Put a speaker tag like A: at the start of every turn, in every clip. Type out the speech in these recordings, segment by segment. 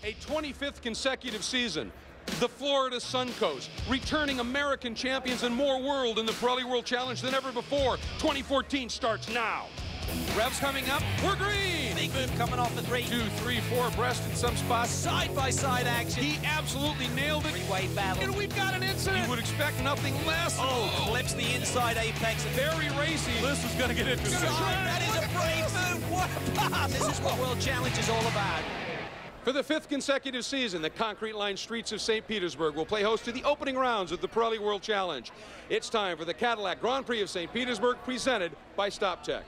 A: a 25th consecutive season. The Florida Suncoast, returning American champions and more world in the Pirelli World Challenge than ever before. 2014 starts now. Revs coming up, we're green.
B: Big move coming off the 3.
A: 2, 3, 4 abreast in some spots.
B: Side-by-side action.
A: He absolutely nailed it.
B: Three-way battle.
A: And we've got an incident. You would expect nothing less.
B: Oh, clips the inside apex.
A: Very racy. This is going to get interesting.
B: That is a brave move. What a pass. This is what World Challenge is all about.
A: For the 5th consecutive season, the concrete-lined streets of St. Petersburg will play host to the opening rounds of the Pirelli World Challenge. It's time for the Cadillac Grand Prix of St. Petersburg, presented by StopTech.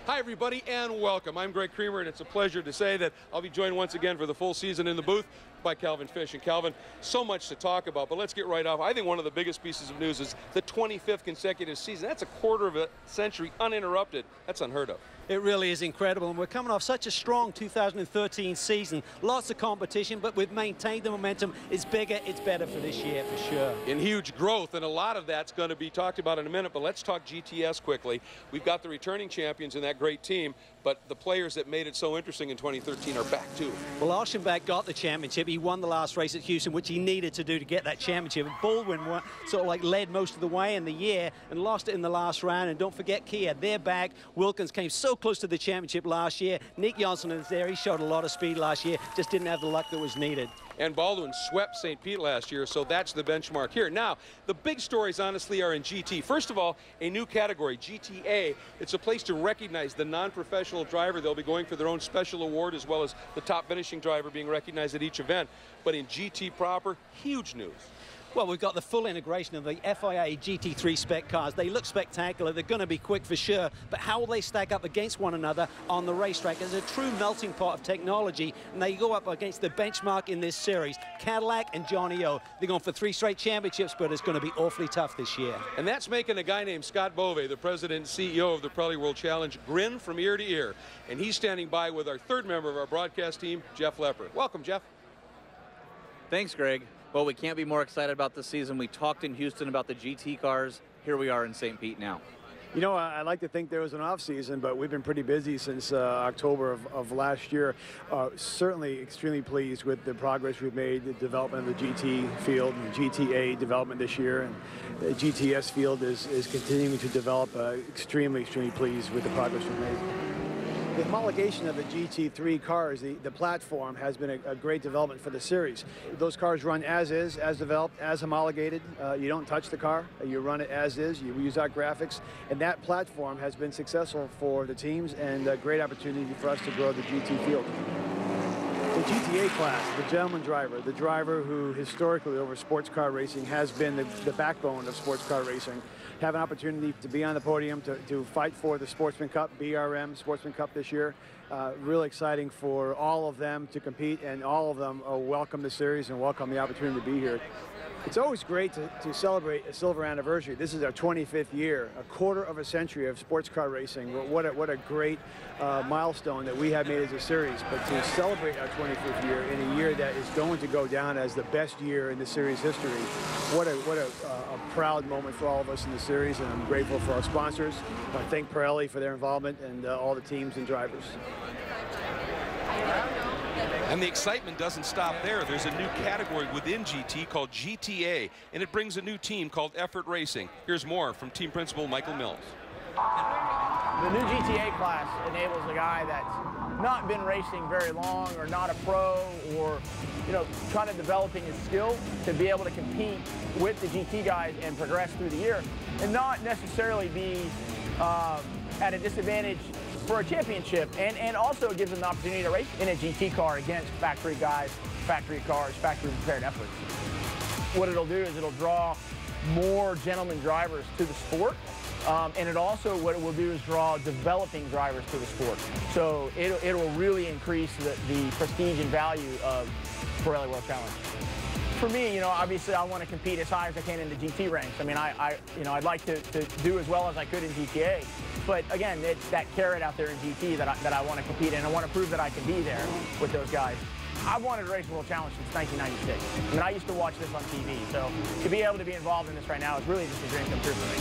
A: Hi, everybody, and welcome. I'm Greg Creamer, and it's a pleasure to say that I'll be joined once again for the full season in the booth by Calvin Fish. And Calvin, so much to talk about, but let's get right off. I think one of the biggest pieces of news is the 25th consecutive season. That's a quarter of a century uninterrupted. That's unheard of.
C: It really is incredible, and we're coming off such a strong 2013 season. Lots of competition, but we've maintained the momentum. It's bigger, it's better for this year, for sure.
A: In huge growth, and a lot of that's going to be talked about in a minute, but let's talk GTS quickly. We've got the returning champions in that great team, but the players that made it so interesting in 2013 are back too.
C: Well, Archambault got the championship. He won the last race at Houston, which he needed to do to get that championship. And Baldwin sort of like led most of the way in the year and lost it in the last round. And don't forget Kia, they're back. Wilkins came so close to the championship last year. Nick Johnson is there. He showed a lot of speed last year, just didn't have the luck that was needed.
A: And Baldwin swept St. Pete last year, so that's the benchmark here. Now, the big stories, honestly, are in GT. First of all, a new category, GTA. It's a place to recognize the non-professional driver. They'll be going for their own special award, as well as the top finishing driver being recognized at each event. But in GT proper, huge news.
C: Well, we've got the full integration of the FIA GT3 spec cars. They look spectacular. They're going to be quick for sure. But how will they stack up against one another on the racetrack? It's a true melting pot of technology, and they go up against the benchmark in this series, Cadillac and Johnny O. They're going for 3 straight championships, but it's going to be awfully tough this year.
A: And that's making a guy named Scott Bove, the president and CEO of the Pirelli World Challenge, grin from ear to ear. And he's standing by with our third member of our broadcast team, Jeff Lepper. Welcome, Jeff.
D: Thanks, Greg. Well, we can't be more excited about this season. We talked in Houston about the GT cars. Here we are in St. Pete now.
E: You know, I like to think there was an off season, but we've been pretty busy since October of last year. Certainly extremely pleased with the progress we've made, the development of the GT field and the GTA development this year. And the GTS field is continuing to develop. Extremely pleased with the progress we've made. The homologation of the GT3 cars, the platform, has been a great development for the series. Those cars run as is, as developed, as homologated. You don't touch the car. You run it as is. You use our graphics. And that platform has been successful for the teams and a great opportunity for us to grow the GT field. The GTA class, the gentleman driver, the driver who historically over sports car racing has been the backbone of sports car racing, have an opportunity to be on the podium, to fight for the Sportsman Cup, BRM Sportsman Cup this year. Really exciting for all of them to compete, and all of them welcome the series and welcome the opportunity to be here. It's always great to celebrate a silver anniversary. This is our 25th year, a quarter of a century of sports car racing. What a great milestone that we have made as a series. But to celebrate our 25th year in a year that is going to go down as the best year in the series history, what a proud moment for all of us in the series, and I'm grateful for our sponsors. I thank Pirelli for their involvement and all the teams and drivers.
A: And the excitement doesn't stop there. There's a new category within GT called GTA, and it brings a new team called Effort Racing. Here's more from team principal Michael Mills.
F: The new GTA class enables a guy that's not been racing very long, or not a pro, or kind of developing his skill, to be able to compete with the GT guys and progress through the year, and not necessarily be at a disadvantage for a championship, and also gives them the opportunity to race in a GT car against factory guys, factory cars, factory prepared efforts. What it'll do is it'll draw more gentleman drivers to the sport, and it also, what it will do is draw developing drivers to the sport. So it will really increase the prestige and value of Pirelli World Challenge. For me, obviously I want to compete as high as I can in the GT ranks. I mean, I'd like to do as well as I could in GTA. But again, it's that carrot out there in GT that I want to compete in. I want to prove that I can be there with those guys. I've wanted to race World Challenge since 1996. I mean, I used to watch this on TV. So to be able to be involved in this right now is really just a dream come true for me.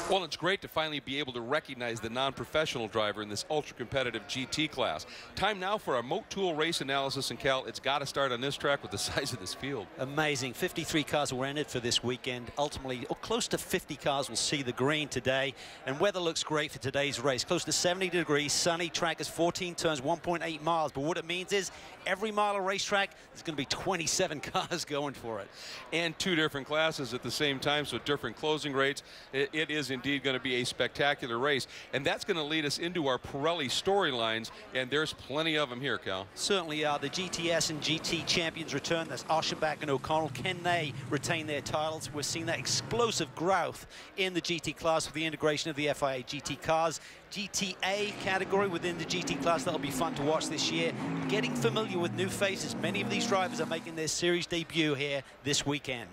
A: Well, it's great to finally be able to recognize the non-professional driver in this ultra-competitive GT class. Time now for our Mote Tool race analysis. And Cal, it's got to start on this track with the size of this field.
C: Amazing. 53 cars were entered for this weekend. Ultimately, close to 50 cars will see the green today. And weather looks great for today's race. Close to 70 degrees, sunny. Track is 14 turns, 1.8 miles. But what it means is every mile of racetrack, there's going to be 27 cars going for it.
A: And 2 different classes at the same time, so different closing rates. It is indeed going to be a spectacular race. And that's going to lead us into our Pirelli storylines. And there's plenty of them here, Cal.
C: Certainly are. The GTS and GT champions return. That's Oshibach and O'Connell. Can they retain their titles? We're seeing that explosive growth in the GT class with the integration of the FIA GT cars. GTA category within the GT class, that'll be fun to watch this year. Getting familiar with new faces. Many of these drivers are making their series debut here this weekend.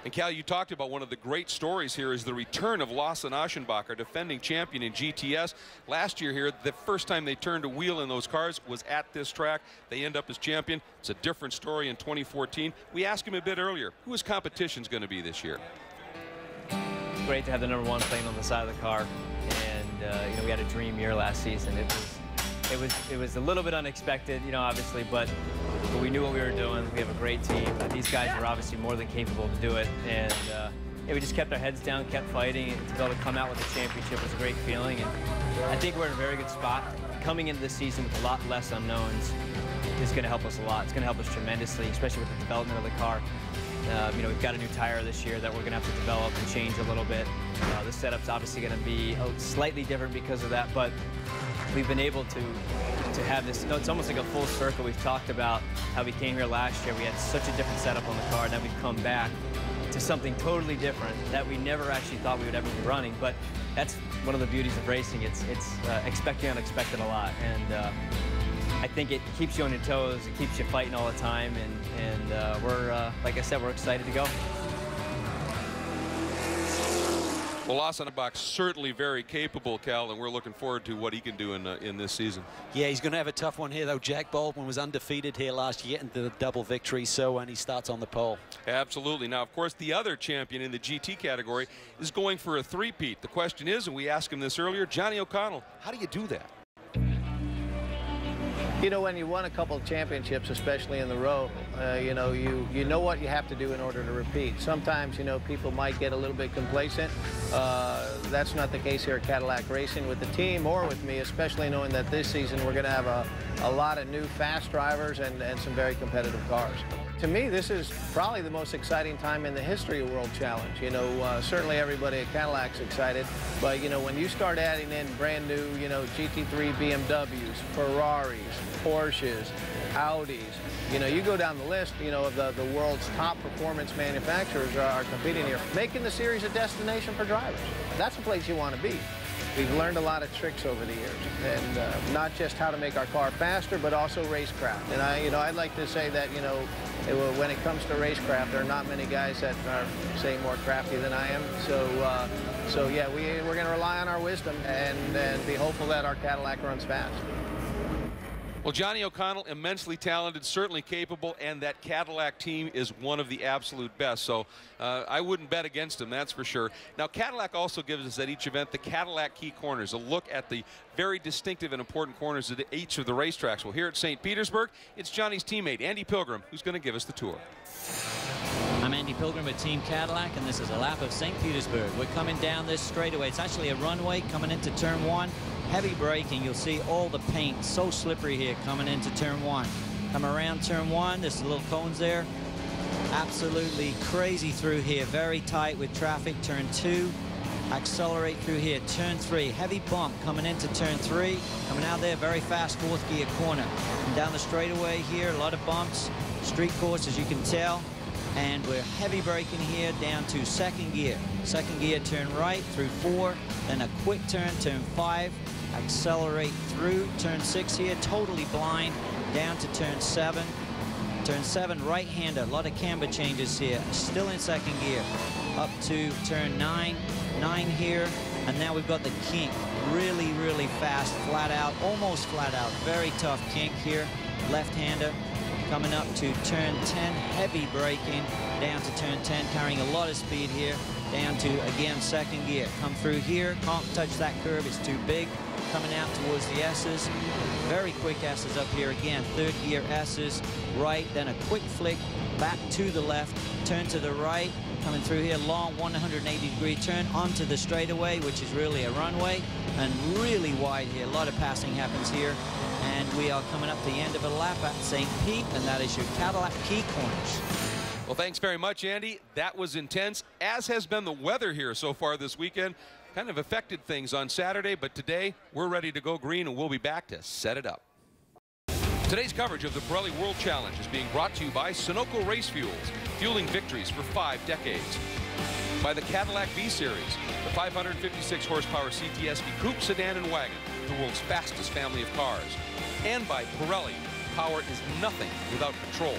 A: And Cal, you talked about one of the great stories here is the return of Lawson Aschenbach, our defending champion in GTS. Last year here, the first time they turned a wheel in those cars was at this track. They end up as champion. It's a different story in 2014. We asked him a bit earlier, who his competition's going to be this year?
G: Great to have the #1 plane on the side of the car. And, you know, we had a dream year last season. It was a little bit unexpected, you know, obviously, but we knew what we were doing. We have a great team. These guys were obviously more than capable to do it. And yeah, we just kept our heads down, kept fighting. And to be able to come out with a championship was a great feeling. And I think we're in a very good spot. Coming into this season with a lot less unknowns is going to help us a lot. It's going to help us tremendously, especially with the development of the car. You know, we've got a new tire this year that we're going to have to develop and change a little bit. The setup's obviously going to be slightly different because of that, but we've been able to have this, you know, it's almost like a full circle. We've talked about how we came here last year. We had such a different setup on the car. Now we've come back to something totally different that we never actually thought we would ever be running. But that's one of the beauties of racing. It's expecting unexpected a lot. And I think it keeps you on your toes. It keeps you fighting all the time. And we're, like I said, we're excited to go.
A: Well, Lawson Aschenbach certainly very capable, Cal, and we're looking forward to what he can do in this season.
C: Yeah, he's going to have a tough one here, though. Jack Baldwin was undefeated here last year into the double victory, so when he starts on the pole.
A: Absolutely. Now, of course, the other champion in the GT category is going for a three-peat. The question is, and we asked him this earlier, Johnny O'Connell, how do you do that?
H: You know, when you won a couple of championships, especially in the row, you know what you have to do in order to repeat. Sometimes, you know, people might get a little bit complacent. That's not the case here at Cadillac Racing with the team or with me, especially knowing that this season we're going to have a lot of new fast drivers and some very competitive cars. To me, this is probably the most exciting time in the history of World Challenge. You know, certainly everybody at Cadillac's excited, but, you know, when you start adding in brand new, you know, GT3 BMWs, Ferraris, Porsches, Audis, you know, you go down the list, you know, of the world's top performance manufacturers are competing here, making the series a destination for drivers. That's a place you want to be. We've learned a lot of tricks over the years, and not just how to make our car faster, but also racecraft. And I'd like to say that, you know, when it comes to racecraft, there are not many guys that are, say, more crafty than I am. So yeah, we're going to rely on our wisdom and be hopeful that our Cadillac runs fast.
A: Well, Johnny O'Connell, immensely talented, certainly capable, and that Cadillac team is one of the absolute best. So I wouldn't bet against him, that's for sure. Now, Cadillac also gives us at each event the Cadillac Key Corners, a look at the very distinctive and important corners at each of the racetracks. Well, here at St. Petersburg, it's Johnny's teammate, Andy Pilgrim, who's going to give us the tour.
I: I'm Andy Pilgrim with Team Cadillac, and this is a lap of St. Petersburg. We're coming down this straightaway. It's actually a runway coming into turn 1. Heavy braking. You'll see all the paint so slippery here coming into turn 1. Come around turn 1. There's little cones there. Absolutely crazy through here. Very tight with traffic. Turn 2. Accelerate through here. Turn 3. Heavy bump coming into turn 3. Coming out there. Very fast 4th gear corner. And down the straightaway here. A lot of bumps. Street course, as you can tell. And we're heavy braking here down to 2nd gear. 2nd gear, turn right through 4. Then a quick turn, turn 5. Accelerate through turn 6 here, totally blind, down to turn 7. Turn 7, right-hander, a lot of camber changes here, still in 2nd gear, up to turn 9, 9 here, and now we've got the kink, really, really fast, flat out, almost flat out, very tough kink here, left-hander, coming up to turn 10, heavy braking, down to turn 10, carrying a lot of speed here, down to, again, second gear. Come through here, can't touch that curve, it's too big. Coming out towards the S's. Very quick S's up here again. Third gear S's, right, then a quick flick back to the left, turn to the right, coming through here, long 180-degree turn onto the straightaway, which is really a runway, and really wide here. A lot of passing happens here, and we are coming up the end of a lap at St. Pete, and that is your Cadillac key corners.
A: Well, thanks very much, Andy. That was intense, as has been the weather here so far this weekend. Kind of affected things on Saturday, but today we're ready to go green, and we'll be back to set it up. Today's coverage of the Pirelli World Challenge is being brought to you by Sunoco Race Fuels, fueling victories for 5 decades. By the Cadillac V-Series, the 556 horsepower CTS-V coupe, sedan, and wagon, the world's fastest family of cars. And by Pirelli, power is nothing without control.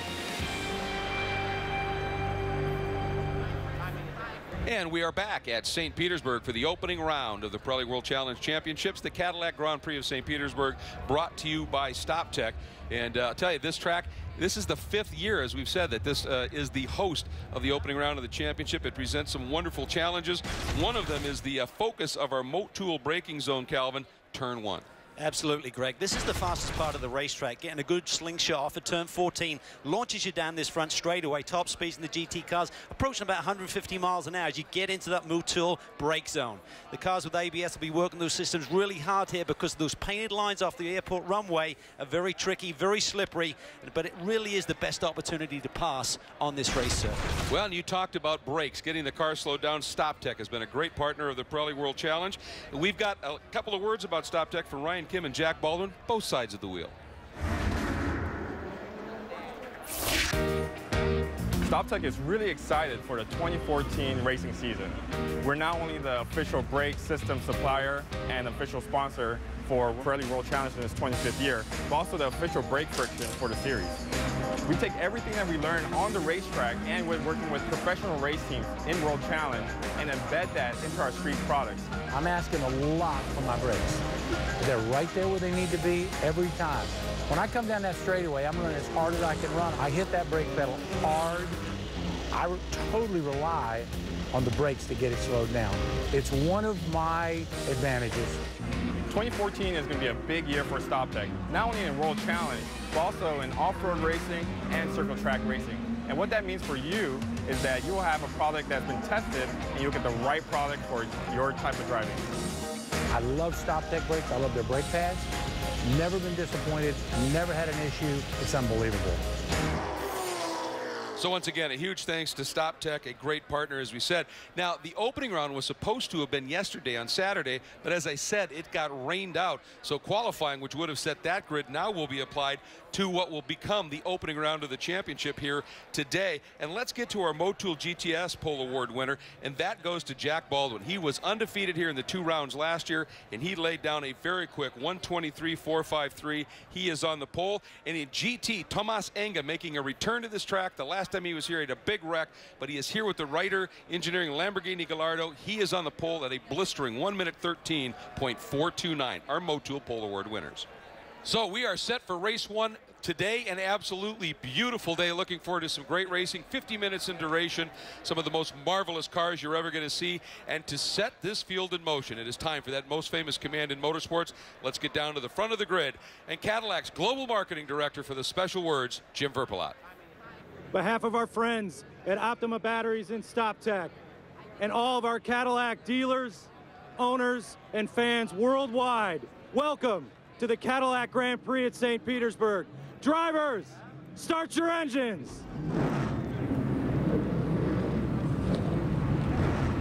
A: And we are back at St. Petersburg for the opening round of the Pirelli World Challenge Championships. The Cadillac Grand Prix of St. Petersburg, brought to you by StopTech. And I'll tell you, this track, this is the 5th year, as we've said, that this is the host of the opening round of the championship. It presents some wonderful challenges. One of them is the focus of our Motul braking zone, Calvin, turn 1.
C: Absolutely, Greg. This is the fastest part of the racetrack. Getting a good slingshot off at turn 14 launches you down this front straightaway. Top speeds in the GT cars approaching about 150 miles an hour as you get into that Motul brake zone. The cars with ABS will be working those systems really hard here because those painted lines off the airport runway are very tricky, very slippery, but it really is the best opportunity to pass on this race circuit.
A: Well, and you talked about brakes, getting the car slowed down. StopTech has been a great partner of the Pirelli World Challenge. We've got a couple of words about StopTech from Ryan Kim and Jack Baldwin, both sides of the wheel.
J: StopTech is really excited for the 2014 racing season. We're not only the official brake system supplier and official sponsor for Pirelli World Challenge in its 25th year, but also the official brake friction for the series. We take everything that we learn on the racetrack and with working with professional race teams in World Challenge and embed that into our street products.
K: I'm asking a lot from my brakes. They're right there where they need to be every time. When I come down that straightaway, I'm running as hard as I can run. I hit that brake pedal hard. I totally rely on the brakes to get it slowed down. It's one of my advantages.
J: 2014 is going to be a big year for StopTech, not only in World Challenge, but also in off-road racing and circle track racing. And what that means for you is that you will have a product that's been tested and you'll get the right product for your type of driving.
K: I love StopTech brakes. I love their brake pads. Never been disappointed. Never had an issue. It's unbelievable.
A: So once again, a huge thanks to StopTech, a great partner, as we said. Now, the opening round was supposed to have been yesterday on Saturday, but as I said, it got rained out. So qualifying, which would have set that grid, now will be applied to what will become the opening round of the championship here today. And let's get to our Motul GTS Pole Award winner, and that goes to Jack Baldwin. He was undefeated here in the 2 rounds last year, and he laid down a very quick 1:23.453. He is on the pole. And in GT, Tomas Enga making a return to this track. The last time he was here, he had a big wreck, but he is here with the Ryder Engineering Lamborghini Gallardo. He is on the pole at a blistering 1:13.429, our Motul Pole Award winners. So we are set for race 1 today, an absolutely beautiful day. Looking forward to some great racing, 50 minutes in duration, some of the most marvelous cars you're ever going to see. And to set this field in motion, it is time for that most famous command in motorsports. Let's get down to the front of the grid. And Cadillac's Global Marketing Director for the special words, Jim Verpilot.
L: On behalf of our friends at Optima Batteries and StopTech, and all of our Cadillac dealers, owners, and fans worldwide, welcome to the Cadillac Grand Prix at St. Petersburg. Drivers, start your engines.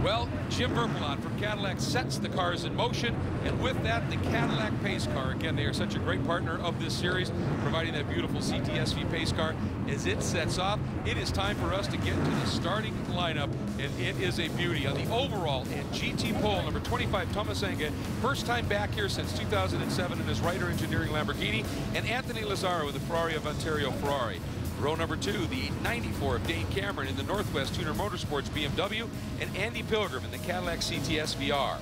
A: Well, Jim Verpilot from Cadillac sets the cars in motion, and with that, the Cadillac pace car. Again, they are such a great partner of this series, providing that beautiful CTS-V pace car. As it sets off, it is time for us to get to the starting lineup, and it is a beauty. On the overall and GT pole, number 25, Tomas Enga, first time back here since 2007 in his Ryder Engineering Lamborghini, and Anthony Lazzaro with the Ferrari of Ontario Ferrari. Row number 2, the 94 of Dane Cameron in the Northwest Tuner Motorsports BMW, and Andy Pilgrim in the Cadillac CTS VR.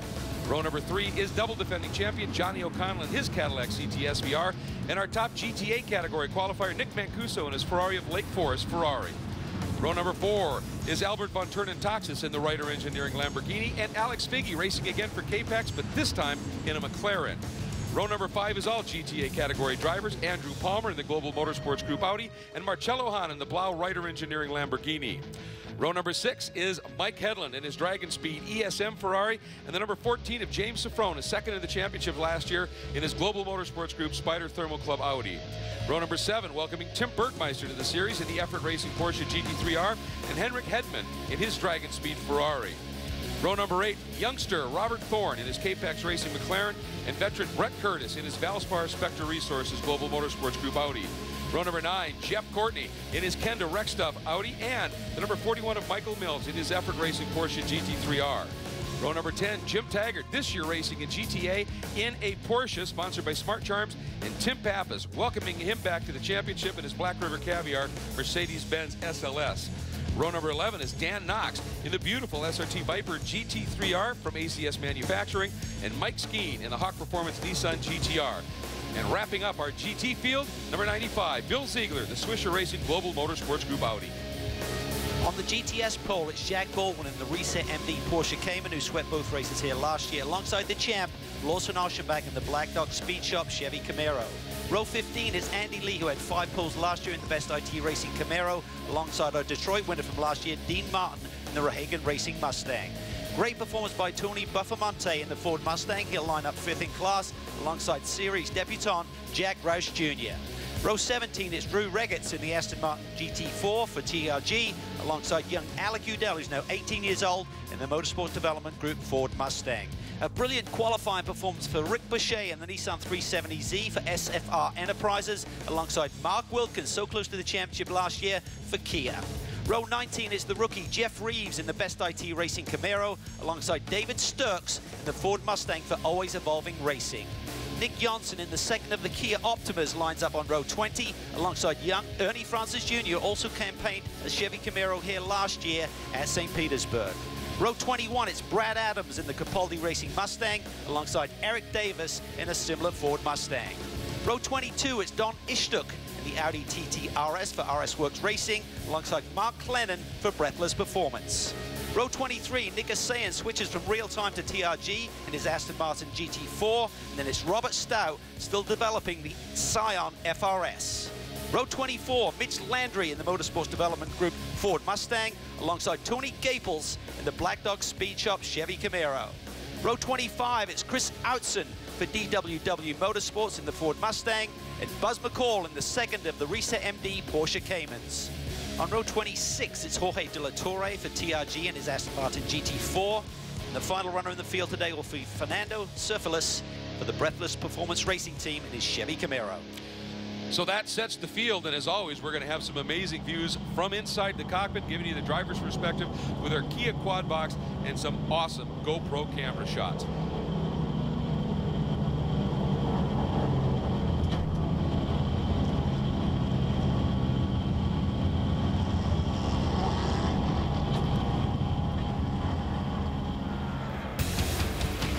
A: Row number 3 is double defending champion Johnny O'Connell in his Cadillac CTS VR, and our top GTA category qualifier Nick Mancuso in his Ferrari of Lake Forest Ferrari. Row number 4 is Albert von Turnen-Taxis in the Ryder Engineering Lamborghini, and Alex Figge racing again for K-Pax, but this time in a McLaren. Row number 5 is all GTA category drivers, Andrew Palmer in the Global Motorsports Group Audi, and Marcello Hahn in the Blau Ryder Engineering Lamborghini. Row number 6 is Mike Hedlund in his Dragon Speed ESM Ferrari, and the number 14 of James Safrone, is second in the championship last year in his Global Motorsports Group Spider Thermal Club Audi. Row number 7 welcoming Tim Bergmeister to the series in the Effort Racing Porsche GT3R, and Henrik Hedman in his Dragon Speed Ferrari. Row number 8, youngster Robert Thorne in his K-Pax Racing McLaren, and veteran Brett Curtis in his Valspar Spectre Resources Global Motorsports Group Audi. Row number 9, Jeff Courtney in his Kenda Rexstuff Audi, and the number 41 of Michael Mills in his Effort Racing Porsche GT3R. Row number 10, Jim Taggart, this year racing in GTA in a Porsche sponsored by Smart Charms, and Tim Pappas welcoming him back to the championship in his Black River Caviar Mercedes-Benz SLS. Row number 11 is Dan Knox in the beautiful SRT Viper GT3R from ACS Manufacturing, and Mike Skeen in the Hawk Performance Nissan GTR. And wrapping up our GT field, number 95, Bill Ziegler, the Swisher Racing Global Motorsports Group Audi.
C: On the GTS pole, it's Jack Baldwin in the Reset MD Porsche Cayman, who swept both races here last year, alongside the champ, Lawson Archambault in the Black Dog Speed Shop Chevy Camaro. Row 15 is Andy Lee, who had 5 poles last year in the Best IT Racing Camaro, alongside our Detroit winner from last year, Dean Martin, in the Rehagen Racing Mustang. Great performance by Tony Buffamonte in the Ford Mustang. He'll line up 5th in class, alongside series debutant Jack Roush Jr. Row 17 is Drew Regetz in the Aston Martin GT4 for TRG, alongside young Alec Udell, who's now 18 years old, in the Motorsport Development Group Ford Mustang. A brilliant qualifying performance for Rick Boucher in the Nissan 370Z for SFR Enterprises, alongside Mark Wilkins, so close to the championship last year, for Kia. Row 19 is the rookie Jeff Reeves in the Best IT Racing Camaro, alongside David Sturks in the Ford Mustang for Always Evolving Racing. Nick Johnson in the second of the Kia Optimas lines up on row 20, alongside young Ernie Francis Jr., also campaigned as Chevy Camaro here last year at St. Petersburg. Row 21, it's Brad Adams in the Capaldi Racing Mustang, alongside Eric Davis in a similar Ford Mustang. Row 22, it's Don Ishtuk in the Audi TT RS for RS Works Racing, alongside Mark Clennon for Breathless Performance. Row 23, Nick Asayan switches from Real Time to TRG in his Aston Martin GT4, and then it's Robert Stout still developing the Scion FRS. Row 24, Mitch Landry in the Motorsports Development Group Ford Mustang, alongside Tony Gaples in the Black Dog Speed Shop Chevy Camaro. Row 25, it's Chris Outzen for DWW Motorsports in the Ford Mustang, and Buzz McCall in the second of the Reset MD Porsche Caymans. On row 26, it's Jorge De La Torre for TRG and his Aston Martin GT4. And the final runner in the field today will be Fernando Cerfilas for the Breathless Performance Racing Team in his Chevy Camaro.
A: So that sets the field, and as always, we're going to have some amazing views from inside the cockpit, giving you the driver's perspective with our Kia Quad Box and some awesome GoPro camera shots.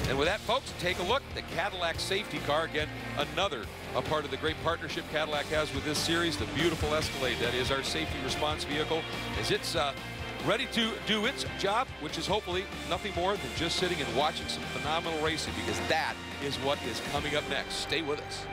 A: And with that, folks, take a look. The Cadillac safety car, again, another a part of the great partnership Cadillac has with this series, the beautiful Escalade. That is our safety response vehicle, as it's ready to do its job, which is hopefully nothing more than just sitting and watching some phenomenal racing, because that is what is coming up next. Stay with us.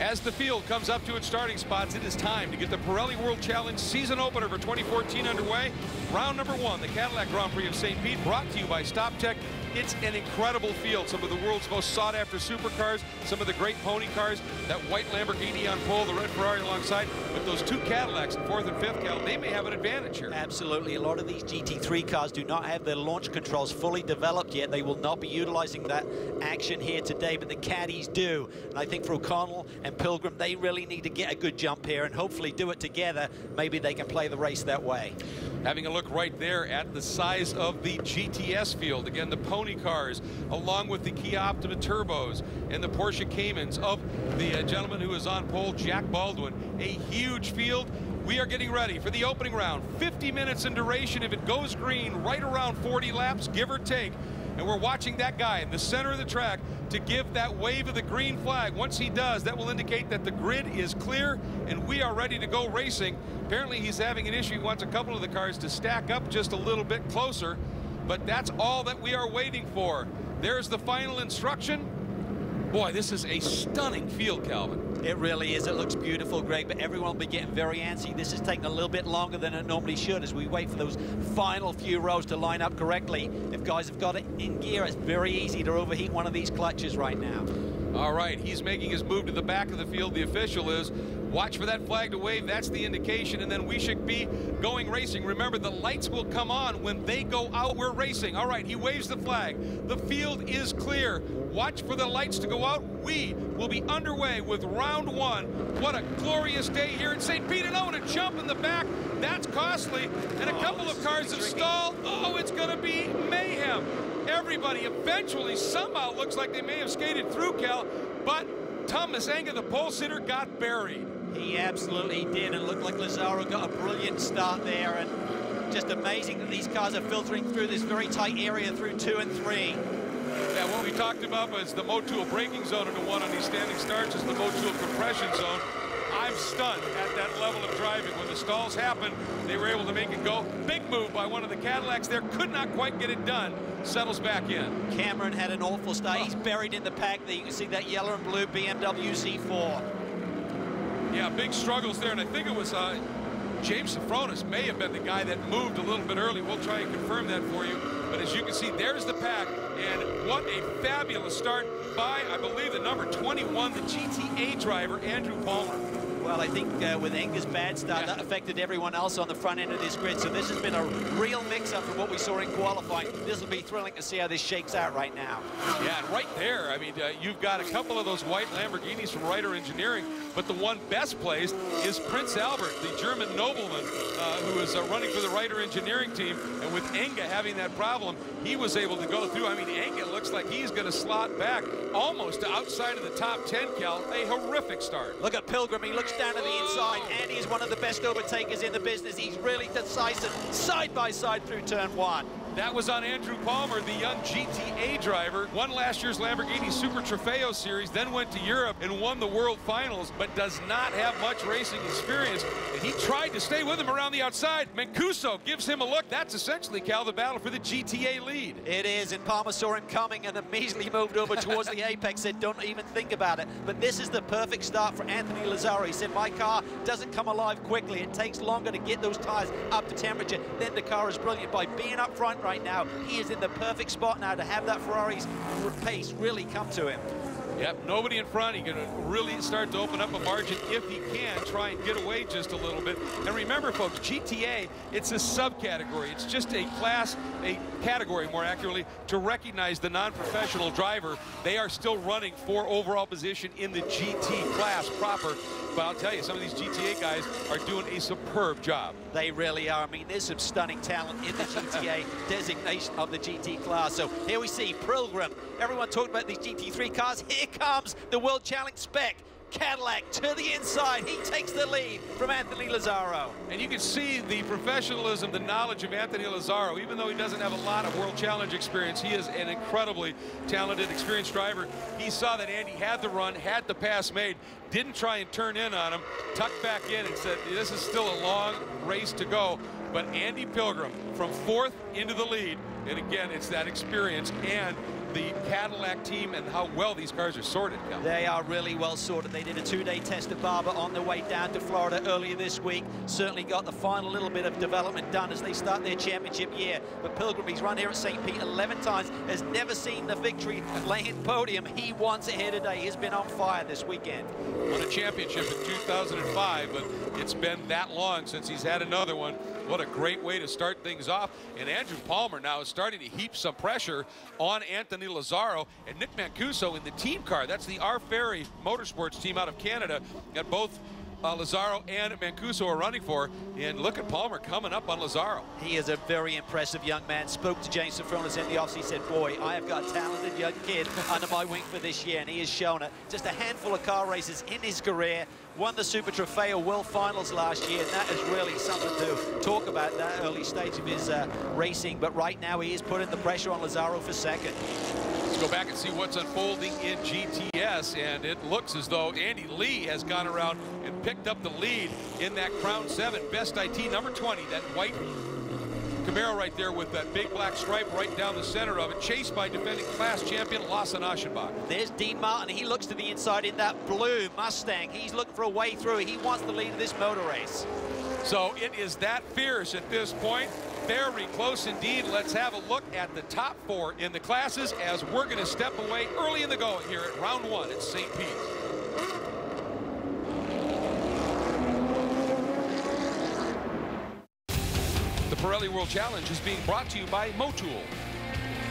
A: As the field comes up to its starting spots, it is time to get the Pirelli World Challenge season opener for 2014 underway. Round number 1, the Cadillac Grand Prix of St. Pete, brought to you by StopTech. It's an incredible field. Some of the world's most sought-after supercars, some of the great pony cars, that white Lamborghini on pole, the red Ferrari alongside. With those 2 Cadillacs in 4th and 5th, Cal, they may have an advantage here.
C: Absolutely. A lot of these GT3 cars do not have their launch controls fully developed yet. They will not be utilizing that action here today, but the Caddies do. And I think for O'Connell and Pilgrim, they really need to get a good jump here and hopefully do it together. Maybe they can play the race that way.
A: Having a look right there at the size of the GTS field. Again, the pony cars, along with the Kia Optima Turbos and the Porsche Caymans of the gentleman who is on pole, Jack Baldwin. A huge field. We are getting ready for the opening round. 50 minutes in duration if it goes green, right around 40 laps, give or take. And we're watching that guy in the center of the track to give that wave of the green flag. Once he does, that will indicate that the grid is clear and we are ready to go racing. Apparently he's having an issue. He wants a couple of the cars to stack up just a little bit closer, but that's all that we are waiting for. There's the final instruction. Boy, this is a stunning field, Calvin.
C: It really is. It looks beautiful, Greg, but everyone will be getting very antsy. This is taking a little bit longer than it normally should as we wait for those final few rows to line up correctly. If guys have got it in gear, it's very easy to overheat one of these clutches right now.
A: All right, he's making his move to the back of the field. The official is. Watch for that flag to wave. That's the indication, and then we should be going racing. Remember, the lights will come on when they go out. We're racing. All right, he waves the flag. The field is clear. Watch for the lights to go out. We will be underway with round one. What a glorious day here in St. Pete. And and a jump in the back. That's costly. And a couple of cars have stalled. Oh, it's going to be mayhem. Everybody eventually somehow looks like they may have skated through, Cal, but Thomas Enga, the pole sitter, got buried.
C: He absolutely did, and looked like Lazaro got a brilliant start there, and just amazing that these cars are filtering through this very tight area through 2 and 3.
A: Yeah, what we talked about was the Motul braking zone, and the one on these standing starts is the Motul compression zone. I'm stunned at that level of driving. When the stalls happened, they were able to make it go. Big move by one of the Cadillacs there. Could not quite get it done. Settles back in. Cameron
C: had an awful start. He's buried in the pack there. You can see that yellow and blue BMW Z4.
A: Yeah, big struggles there, and I think it was James Safronis may have been the guy that moved a little bit early. We'll try and confirm that for you. But as you can see, there's the pack, and what a fabulous start by, I believe, the number 21, the GTA driver, Andrew Palmer.
C: Well, I think with Enga's bad start, that affected everyone else on the front end of this grid. So this has been a real mix-up from what we saw in qualifying. This will be thrilling to see how this shakes out right now.
A: Yeah, and right there, I mean, you've got a couple of those white Lamborghinis from Ryder Engineering, but the one best placed is Prince Albert, the German nobleman who is running for the Ryder Engineering team. And with Enga having that problem, he was able to go through. I mean, Enga looks like he's going to slot back almost to outside of the top 10, Cal. A horrific start.
C: Look at Pilgrim. He looks down to the inside. Andy is one of the best overtakers in the business. He's really decisive, side by side through turn 1.
A: That was on Andrew Palmer, the young GTA driver. Won last year's Lamborghini Super Trofeo Series, then went to Europe and won the World Finals, but does not have much racing experience. And he tried to stay with him around the outside. Mancuso gives him a look. That's essentially, Cal, the battle for the GTA lead.
C: It is, and Palmer saw him coming and immediately moved over towards the apex, said, don't even think about it. But this is the perfect start for Anthony Lazaro. He said, my car doesn't come alive quickly. It takes longer to get those tires up to temperature. Then the car is brilliant. By being up front right now, he is in the perfect spot now to have that Ferrari's pace really come to him.
A: Yep, nobody in front. He can really start to open up a margin if he can try and get away just a little bit. And remember, folks, GTA, it's a subcategory. It's just a class, a category, more accurately, to recognize the non-professional driver. They are still running for overall position in the GT class proper. But I'll tell you, some of these GTA guys are doing a superb job.
C: They really are. I mean, there's some stunning talent in the GTA designation of the GT class. So here we see Pilgrim. Everyone talked about these GT3 cars. Here comes the World Challenge spec. Cadillac to the inside. He takes the lead from Anthony Lazaro.
A: And you can see the professionalism, the knowledge of Anthony Lazaro. Even though he doesn't have a lot of World Challenge experience, he is an incredibly talented, experienced driver. He saw that Andy had the run, had the pass made, didn't try and turn in on him, tucked back in and said, this is still a long race to go. But Andy Pilgrim from 4th into the lead. And again, it's that experience and the Cadillac team and how well these cars are sorted.
C: They are really well sorted. They did a 2-day test at Barber on their way down to Florida earlier this week. Certainly got the final little bit of development done as they start their championship year. But Pilgrim, he's run here at St. Pete 11 times, has never seen the victory lane podium. He wants it here today. He's been on fire this weekend.
A: Won a championship in 2005, but it's been that long since he's had another one. What a great way to start things off. And Andrew Palmer now is starting to heap some pressure on Anthony Lazaro and Nick Mancuso in the team car. That's the R Ferry Motorsports team out of Canada. Got both Lazaro and Mancuso are running for. And look at Palmer coming up on Lazaro.
C: He is a very impressive young man. Spoke to James Sofronis in the offseason. He said, boy, I have got a talented young kid under my wing for this year, and he has shown it. Just a handful of car races in his career. Won the Super Trofeo World Finals last year, and that is really something to talk about, that early stage of his racing. But right now, he is putting the pressure on Lazaro for second.
A: Let's go back and see what's unfolding in GTS, and it looks as though Andy Lee has gone around and picked up the lead in that Crown 7. Best IT number 20, that white Camaro right there with that big black stripe right down the center of it, chased by defending class champion Lawson Aschenbach.
C: There's Dean Martin. He looks to the inside in that blue Mustang. He's looking for a way through. He wants the lead of this motor race.
A: So it is that fierce at this point. Very close indeed. Let's have a look at the top 4 in the classes as we're going to step away early in the going here at round 1 at St. Pete. The Pirelli World Challenge is being brought to you by Motul,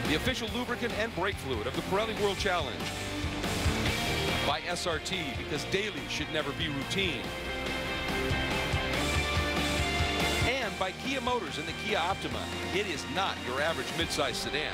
A: the official lubricant and brake fluid of the Pirelli World Challenge. By SRT, because daily should never be routine. And by Kia Motors and the Kia Optima. It is not your average midsize sedan.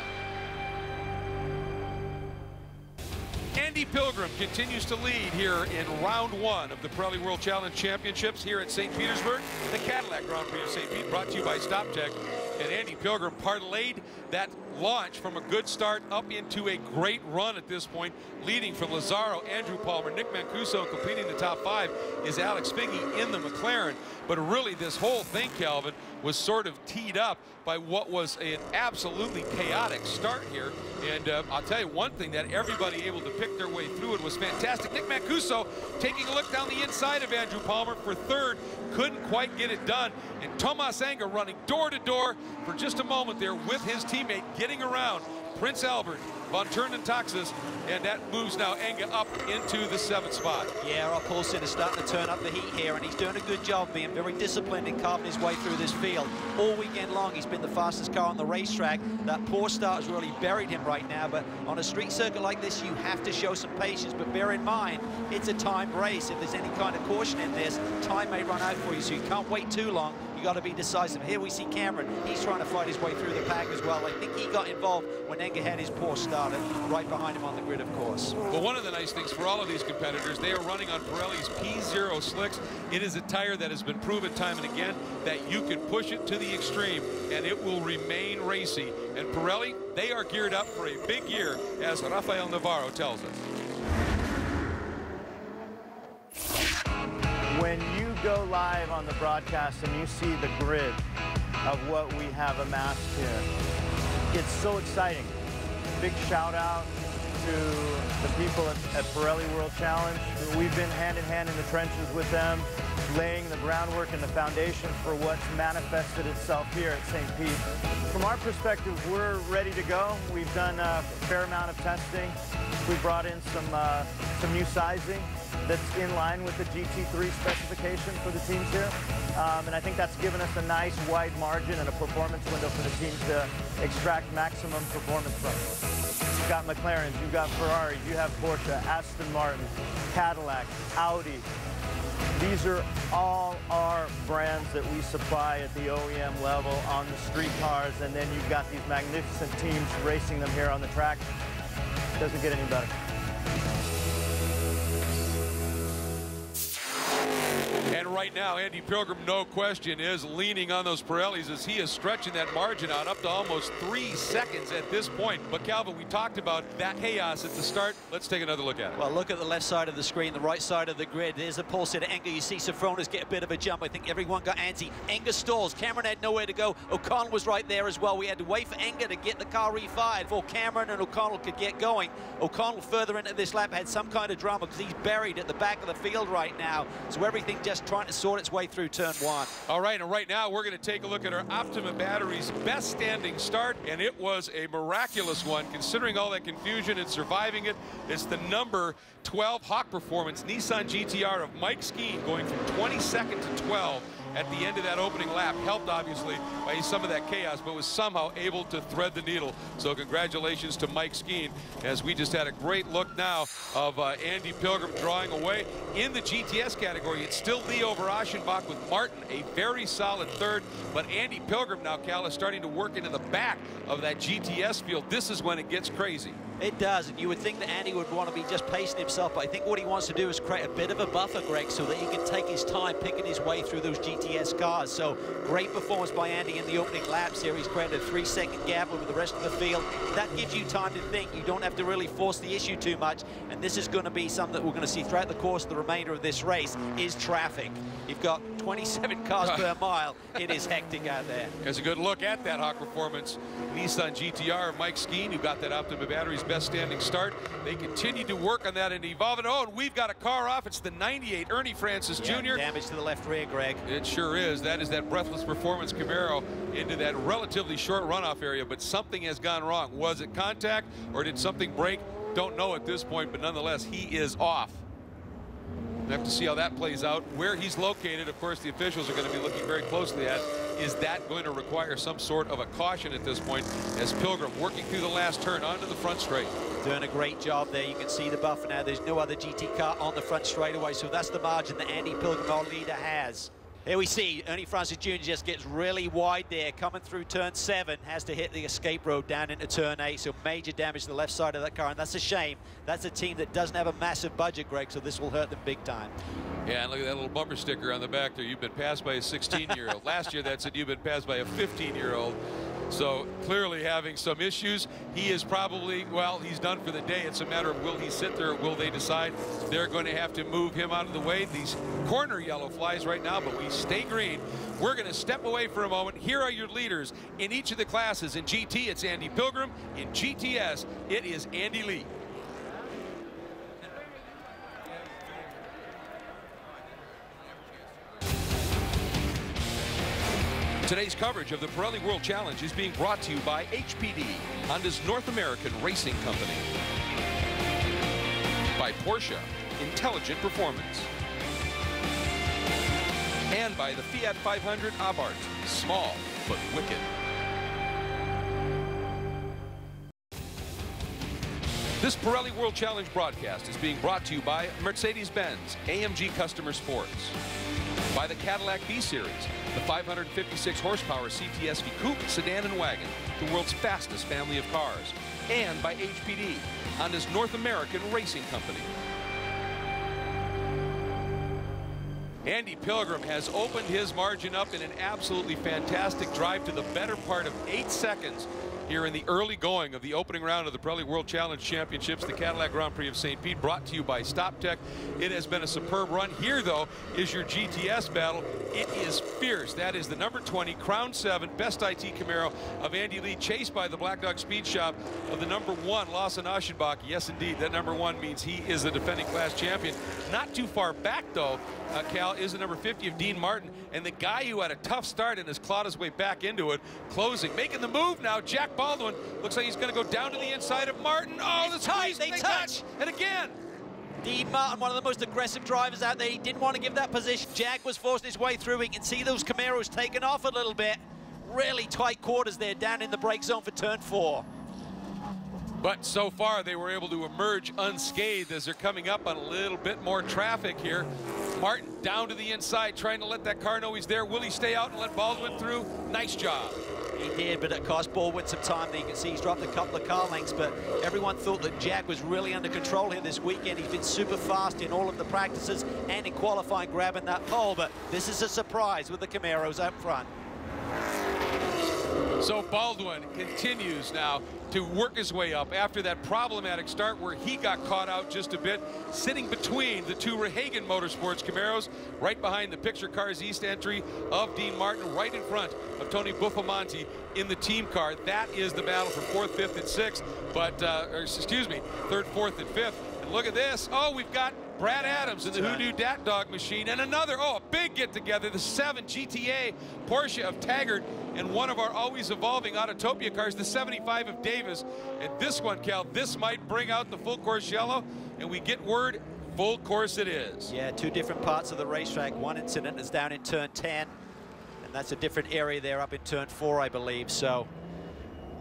A: Andy Pilgrim continues to lead here in round 1 of the Pirelli World Challenge Championships here at St. Petersburg. The Cadillac Grand Prix of St. Pete brought to you by StopTech. And Andy Pilgrim parlayed that launch from a good start up into a great run at this point, leading from Lazaro, Andrew Palmer, Nick Mancuso. Completing the top 5 is Alex Figge in the McLaren. But really this whole thing, Calvin, was sort of teed up by what was an absolutely chaotic start here. And I'll tell you one thing, that everybody able to pick their way through it was fantastic. Nick Mancuso taking a look down the inside of Andrew Palmer for third, couldn't quite get it done. And Tomas Enga running door to door for just a moment there with his teammate, getting around Prince Albert, Von Turnen Taxis, and that moves now Enga up into the 7th spot.
C: Yeah, Rob Paulson is starting to turn up the heat here, and he's doing a good job being very disciplined in carving his way through this field. All weekend long, he's been the fastest car on the racetrack. That poor start has really buried him right now, but on a street circuit like this, you have to show some patience. But bear in mind, it's a timed race. If there's any kind of caution in this, time may run out for you, so you can't wait too long. You got to be decisive. Here we see Cameron. He's trying to fight his way through the pack as well. I think he got involved when Enga had his poor start, right behind him on the grid, of course.
A: Well, one of the nice things for all of these competitors, they are running on Pirelli's P0 slicks. It is a tire that has been proven time and again that you can push it to the extreme and it will remain racy. And Pirelli, they are geared up for a big year, as Rafael Navarro tells us.
F: When you go live on the broadcast and you see the grid of what we have amassed here, it's so exciting. Big shout out to the people at Pirelli World Challenge. We've been hand in hand in the trenches with them, laying the groundwork and the foundation for what's manifested itself here at St. Pete. From our perspective, we're ready to go. We've done a fair amount of testing. We brought in some new sizing that's in line with the GT3 specification for the teams here. And I think that's given us a nice wide margin and a performance window for the teams to extract maximum performance from. You've got McLarens, you've got Ferraris, you have Porsche, Aston Martin, Cadillac, Audi. These are all our brands that we supply at the OEM level on the street cars, and then you've got these magnificent teams racing them here on the track. Doesn't get any better.
A: And right now, Andy Pilgrim, no question, is leaning on those Pirellis as he is stretching that margin out up to almost 3 seconds at this point. But Calvin, we talked about that chaos at the start. Let's take another look at it.
C: Well, look at the left side of the screen, the right side of the grid. There's a pulse at Enga. You see Sofronis get a bit of a jump. I think everyone got antsy. Enga stalls. Cameron had nowhere to go. O'Connell was right there as well. We had to wait for Enga to get the car refired before Cameron and O'Connell could get going. O'Connell further into this lap had some kind of drama because he's buried at the back of the field right now. So everything just trying to sort its way through turn 1.
A: All right, and right now we're going to take a look at our Optima battery's best standing start, and it was a miraculous one considering all that confusion and surviving it. It's the number 12 Hawk Performance Nissan GTR of Mike Skeen going from 22nd to 12. at the end of that opening lap, helped obviously by some of that chaos, but was somehow able to thread the needle. So congratulations to Mike Skeen, as we just had a great look now of Andy Pilgrim drawing away. In the GTS category, it's still Lee over Aschenbach with Martin, a very solid third, but Andy Pilgrim now, Cal, is starting to work into the back of that GTS field. This is when it gets crazy.
C: It does, and you would think that Andy would want to be just pacing himself, but I think what he wants to do is create a bit of a buffer, Greg, so that he can take his time picking his way through those GTS cars. So great performance by Andy in the opening laps here. He's created a 3-second gap over the rest of the field. That gives you time to think. You don't have to really force the issue too much, and this is going to be something that we're going to see throughout the course of the remainder of this race, is traffic. You've got 27 cars per mile. It is hectic out there.
A: There's a good look at that Hawk Performance Nissan GTR. Mike Skeen, who got that Optima Battery's best standing start. They continue to work on that and evolve it. Oh, and we've got a car off. It's the 98 Ernie Francis Jr.
C: Damage to the left rear, Greg.
A: It sure is. That is that Breathless Performance Camaro into that relatively short runoff area, but something has gone wrong. Was it contact or did something break? Don't know at this point, but nonetheless, he is off. We'll have to see how that plays out. Where he's located, of course, the officials are going to be looking very closely at. Is that going to require some sort of a caution at this point, as Pilgrim working through the last turn onto the front straight?
C: Doing a great job there. You can see the buffer now. There's no other GT car on the front straightaway, so that's the margin that Andy Pilgrim, our leader, has. Here we see Ernie Francis Jr. just gets really wide there, coming through turn 7, has to hit the escape road down into turn 8, so major damage to the left side of that car, and that's a shame. That's a team that doesn't have a massive budget, Greg, so this will hurt them big time.
A: Yeah, and look at that little bumper sticker on the back there. You've been passed by a 16-year-old. Last year that said you've been passed by a 15-year-old. So clearly having some issues. He is probably, well, he's done for the day. It's a matter of will he sit there or will they decide they're going to have to move him out of the way. These corner yellow flies right now, but we stay green. We're going to step away for a moment. Here are your leaders in each of the classes. In GT, it's Andy Pilgrim. In GTS, it is Andy Lee. Today's coverage of the Pirelli World Challenge is being brought to you by HPD, Honda's North American Racing Company. By Porsche, Intelligent Performance. And by the Fiat 500 Abarth, small but wicked. This Pirelli World Challenge broadcast is being brought to you by Mercedes-Benz AMG Customer Sports. By the Cadillac B-Series, the 556 horsepower CTSV coupe, sedan, and wagon, the world's fastest family of cars. And by HPD, Honda's North American Racing Company. Andy Pilgrim has opened his margin up in an absolutely fantastic drive to the better part of 8 seconds here in the early going of the opening round of the Pirelli World Challenge Championships, the Cadillac Grand Prix of St. Pete, brought to you by StopTech. It has been a superb run. Here, though, is your GTS battle. It is fierce. That is the number 20 Crown 7 Best IT Camaro of Andy Lee, chased by the Black Dog Speed Shop of the number 1 Lawson Aschenbach. Yes, indeed, that number 1 means he is the defending class champion. Not too far back, though, Cal, is the number 50 of Dean Martin, and the guy who had a tough start and has clawed his way back into it, closing, making the move now. Jack Baldwin looks like he's going to go down to the inside of Martin. Oh, the squeeze,
C: they touch.
A: And again.
C: Dean Martin, one of the most aggressive drivers out there. He didn't want to give that position. Jack was forcing his way through. We can see those Camaros taking off a little bit. Really tight quarters there down in the brake zone for turn 4.
A: But so far, they were able to emerge unscathed as they're coming up on a little bit more traffic here. Martin down to the inside, trying to let that car know he's there. Will he stay out and let Baldwin through? Nice job.
C: He did, but it cost Baldwin some time. There you can see he's dropped a couple of car lengths, but everyone thought that Jack was really under control here this weekend. He's been super fast in all of the practices and in qualifying, grabbing that pole, but this is a surprise with the Camaros up front.
A: So Baldwin continues now to work his way up after that problematic start where he got caught out just a bit, sitting between the 2 Rehagen Motorsports Camaros, right behind the Picture Cars East entry of Dean Martin, right in front of Tony Buffamonti in the team car. That is the battle for 4th, 5th, and 6th, but, excuse me, 3rd, 4th, and 5th. And look at this. Oh, we've got Brad Adams in the Who Knew Dat Dog machine, and another, a big get-together, the 7 GTA Porsche of Taggart, and one of our always evolving Autotopia cars, the 75 of Davis. And this one, Cal, this might bring out the full course yellow, and we get word full course it is.
C: Yeah, two different parts of the racetrack. One incident is down in turn 10, and that's a different area there up in turn 4, I believe. So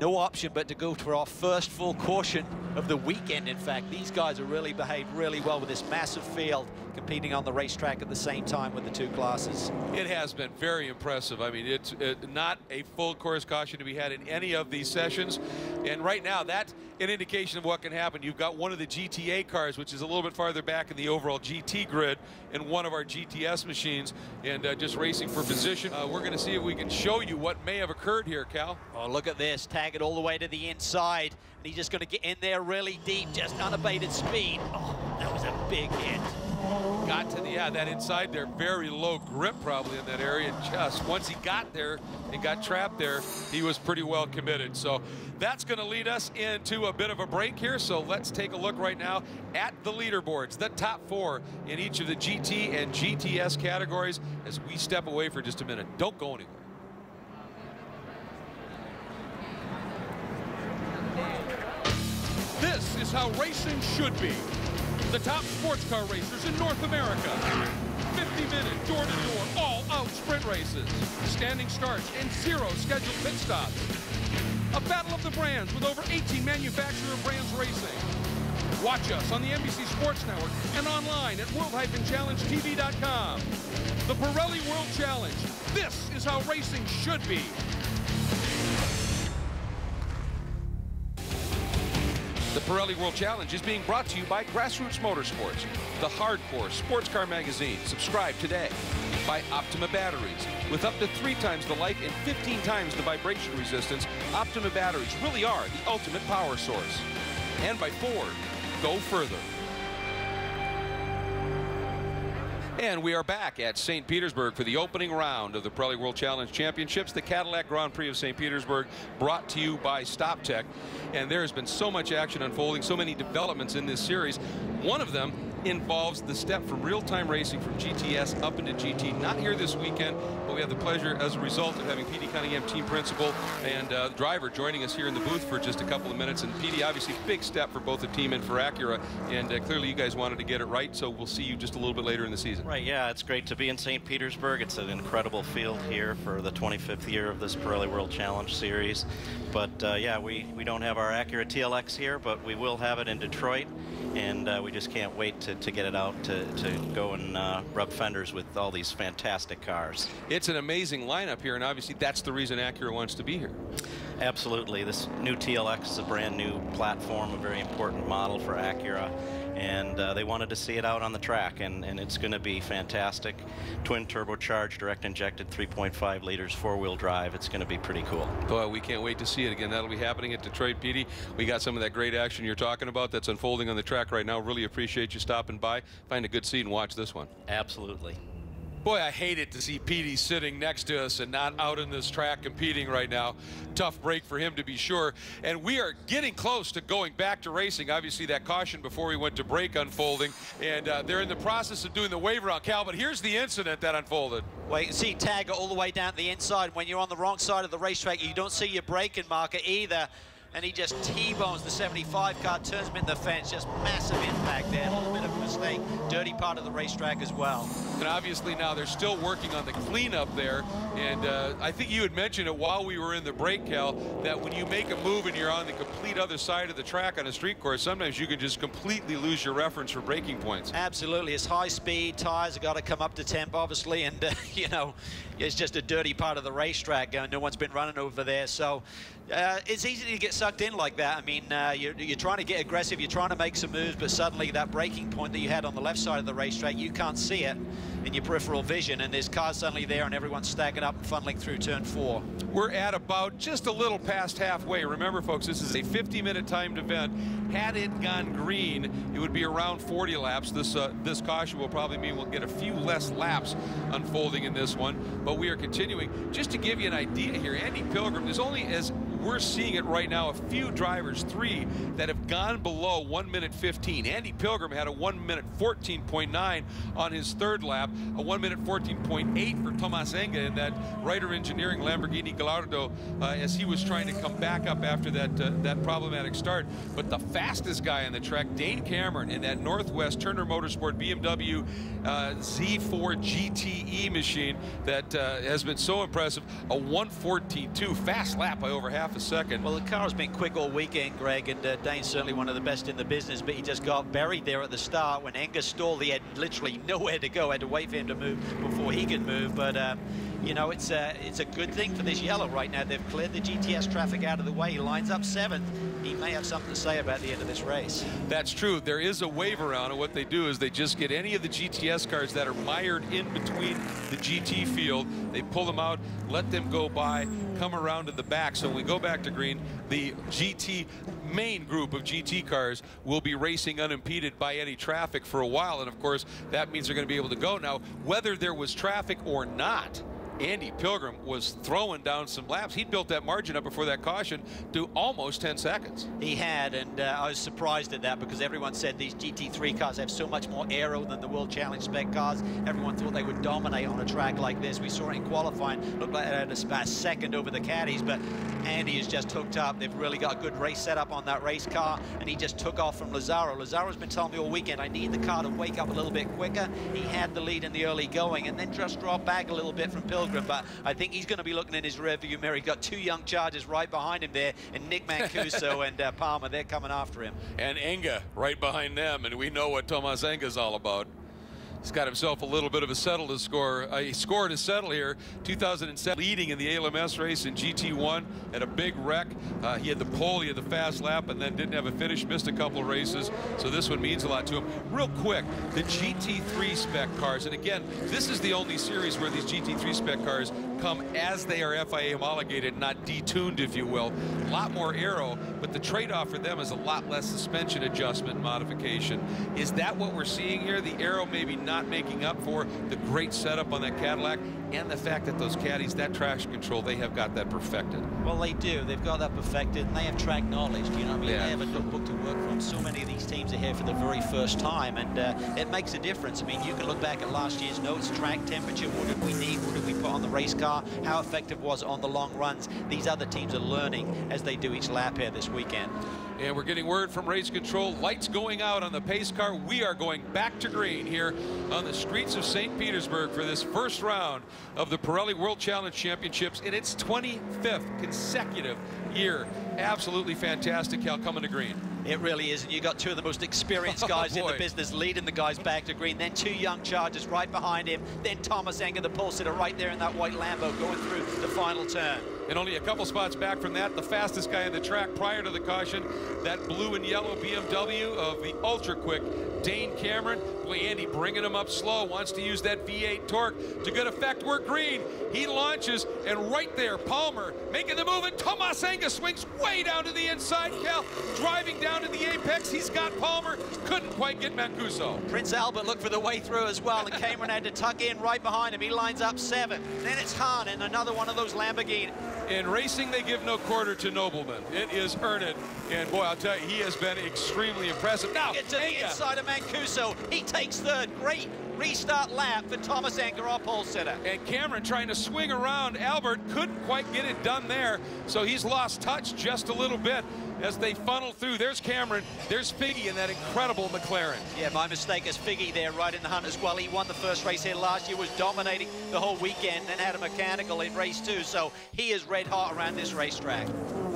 C: no option but to go for our first full caution of the weekend. In fact, these guys have really behaved really well with this massive field, competing on the racetrack at the same time with the two classes.
A: It has been very impressive. I mean, it's not a full course caution to be had in any of these sessions. And right now, that's an indication of what can happen. You've got one of the GTA cars, which is a little bit farther back in the overall GT grid, and one of our GTS machines, and just racing for position. We're going to see if we can show you what may have occurred here, Cal.
C: Oh, look at this. Tag it all the way to the inside. And he's just going to get in there really deep, just unabated speed. Oh, that was a big hit.
A: Got to the, yeah, that inside there, very low grip probably in that area. Just once he got there and got trapped there, he was pretty well committed. So that's going to lead us into a bit of a break here. So let's take a look right now at the leaderboards, the top 4 in each of the GT and GTS categories as we step away for just a minute. Don't go anywhere. This is how racing should be. The top sports car racers in North America. 50-minute, door-to-door, all-out sprint races. Standing starts and 0 scheduled pit stops. A battle of the brands with over 18 manufacturer brands racing. Watch us on the NBC Sports Network and online at world-challengetv.com. The Pirelli World Challenge. This is how racing should be. The Pirelli World Challenge is being brought to you by Grassroots Motorsports, the hardcore sports car magazine. Subscribe today. By Optima Batteries. With up to 3 times the life and 15 times the vibration resistance, Optima Batteries really are the ultimate power source. And by Ford. Go further. And we are back at St. Petersburg for the opening round of the Pirelli World Challenge Championships, the Cadillac Grand Prix of St. Petersburg, brought to you by StopTech. And there has been so much action unfolding, so many developments in this series. One of them involves the step from real-time racing from GTS up into GT. Not here this weekend, but we have the pleasure as a result of having Petey Cunningham, team principal and driver, joining us here in the booth for just a couple of minutes. And Petey, obviously big step for both the team and for Acura, and clearly you guys wanted to get it right, so we'll see you just a little bit later in the season.
M: Right, yeah, it's great to be in St. Petersburg. It's an incredible field here for the 25th year of this Pirelli World Challenge Series. But yeah, we don't have our Acura TLX here, but we will have it in Detroit, and we just can't wait to get it out to go and rub fenders with all these fantastic cars.
A: It's an amazing lineup here, and obviously that's the reason Acura wants to be here.
M: Absolutely. This new TLX is a brand new platform, a very important model for Acura, and they wanted to see it out on the track, and it's going to be fantastic. Twin turbocharged, direct injected 3.5 liters, 4-wheel drive. It's going to be pretty cool.
A: Boy, we can't wait to see it again. That'll be happening at Detroit, Petey. We got some of that great action you're talking about that's unfolding on the track right now. Really appreciate you stopping by. Find a good seat and watch this one.
M: Absolutely.
A: Boy, I hate it to see Petey sitting next to us and not out in this track competing right now. Tough break for him, to be sure. And we are getting close to going back to racing. Obviously, that caution before we went to break unfolding. And they're in the process of doing the wave round, Cal. But here's the incident that unfolded.
C: Well, you can see Tagger all the way down to the inside. When you're on the wrong side of the racetrack, you don't see your braking marker either. And he just T-bones the 75 car, turns him in the fence. Just massive impact there. A little bit of a mistake. Dirty part of the racetrack as well.
A: And obviously now they're still working on the cleanup there. And I think you had mentioned it while we were in the break, Cal, that when you make a move and you're on the complete other side of the track on a street course, sometimes you can just completely lose your reference for braking points.
C: Absolutely. It's high speed. Tires have got to come up to temp, obviously. And, you know, it's just a dirty part of the racetrack. No one's been running over there. So it's easy to get sucked in like that. I mean, you're trying to get aggressive, you're trying to make some moves, but suddenly that braking point that you had on the left side of the racetrack, you can't see it in your peripheral vision, and there's cars suddenly there and everyone's stacking up and funneling through turn 4.
A: We're at about just a little past halfway. Remember, folks, this is a 50-minute timed event. Had it gone green, it would be around 40 laps. This caution will probably mean we'll get a few less laps unfolding in this one, but we are continuing. Just to give you an idea here, Andy Pilgrim, there's only as we're seeing it right now. A few drivers, 3, that have gone below 1 minute 15. Andy Pilgrim had a 1 minute 14.9 on his third lap, a 1 minute 14.8 for Tomas Enga in that Ryder Engineering Lamborghini Gallardo as he was trying to come back up after that problematic start. But the fastest guy on the track, Dane Cameron, in that Northwest Turner Motorsport BMW Z4 GTE machine that has been so impressive, a 1:14.2, fast lap by over half a second.
C: Well, the car has been quick all weekend, Greg, and Dane's certainly one of the best in the business, but he just got buried there at the start. When Enga stalled, he had literally nowhere to go, had to wait for him to move before he could move. But you know, it's a good thing for this yellow right now. They've cleared the GTS traffic out of the way. He lines up 7th. He may have something to say about the end of this race.
A: That's true. There is a waiver on it. What they do is they just get any of the GTS cars that are mired in between the GT field. They pull them out, let them go by, come around to the back. So when we go back to green, the GT main group of GT cars will be racing unimpeded by any traffic for a while. And of course, that means they're going to be able to go. Now, whether there was traffic or not, Andy Pilgrim was throwing down some laps. He built that margin up before that caution to almost 10 seconds.
C: He had, and I was surprised at that because everyone said these GT3 cars have so much more aero than the World Challenge spec cars. Everyone thought they would dominate on a track like this. We saw it in qualifying. Looked like they had about a second over the caddies, but Andy is just hooked up. They've really got a good race setup on that race car, and he just took off from Lazzaro. Lazzaro's been telling me all weekend, I need the car to wake up a little bit quicker. He had the lead in the early going and then just dropped back a little bit from Pilgrim. But I think he's going to be looking in his rearview mirror. He's got 2 young Chargers right behind him there, and Nick Mancuso and Palmer, they're coming after him.
A: And Enga right behind them, and we know what Tomas Enga's all about. He's got himself a little bit of a settle to score. He scored a settle here, 2007, leading in the ALMS race in GT1, had a big wreck. He had the pole, he had the fast lap, and then didn't have a finish, missed a couple of races. So this one means a lot to him. Real quick, the GT3 spec cars, and again, this is the only series where these GT3 spec cars come as they are FIA homologated, not detuned, if you will. A lot more aero, but the trade-off for them is a lot less suspension adjustment modification. Is that what we're seeing here? The aero maybe not making up for the great setup on that Cadillac, and the fact that those caddies, that traction control, they have got that perfected.
C: Well, they do. They've got that perfected, and they have track knowledge. You know what I mean?
A: Yeah.
C: They have a good book to work from. So many of these teams are here for the very first time, and it makes a difference. I mean, you can look back at last year's notes, track temperature, what did we need, what did we put on the race car, how effective was it on the long runs. These other teams are learning as they do each lap here this weekend.
A: And we're getting word from race control, lights going out on the pace car. We are going back to green here on the streets of St. Petersburg for this first round of the Pirelli World Challenge Championships in its 25th consecutive year. Absolutely fantastic, Cal, coming to green.
C: It really is, and you got 2 of the most experienced guys in the business leading the guys back to green, then 2 young Chargers right behind him, then Tomas Enga, the pole sitter, right there in that white Lambo going through the final turn.
A: And only a couple spots back from that, the fastest guy on the track prior to the caution, that blue and yellow BMW of the ultra-quick Dane Cameron. Boy, Andy bringing him up slow, wants to use that V8 torque to good effect. We're green. He launches, and right there, Palmer making the move, and Tomas Enga swings way down to the inside. Cal driving down to the apex. He's got Palmer. Couldn't quite get Mancuso.
C: Prince Albert looked for the way through as well, and Cameron had to tuck in right behind him. He lines up 7. Then it's Hahn and another one of those Lamborghini.
A: In racing, they give no quarter to noblemen. It is earned it. And boy, I'll tell you, he has been extremely impressive. Now,
C: get to the inside of Mancuso. He takes 3rd. Great restart lap for Tomas Enga, our pole sitter.
A: And Cameron trying to swing around Albert, couldn't quite get it done there. So he's lost touch just a little bit as they funnel through. There's Cameron, there's Figgy in that incredible McLaren.
C: Yeah, my mistake is Figgy there right in the hunt as well. He won the first race here last year, was dominating the whole weekend, and had a mechanical in race 2, so he is red hot around this racetrack.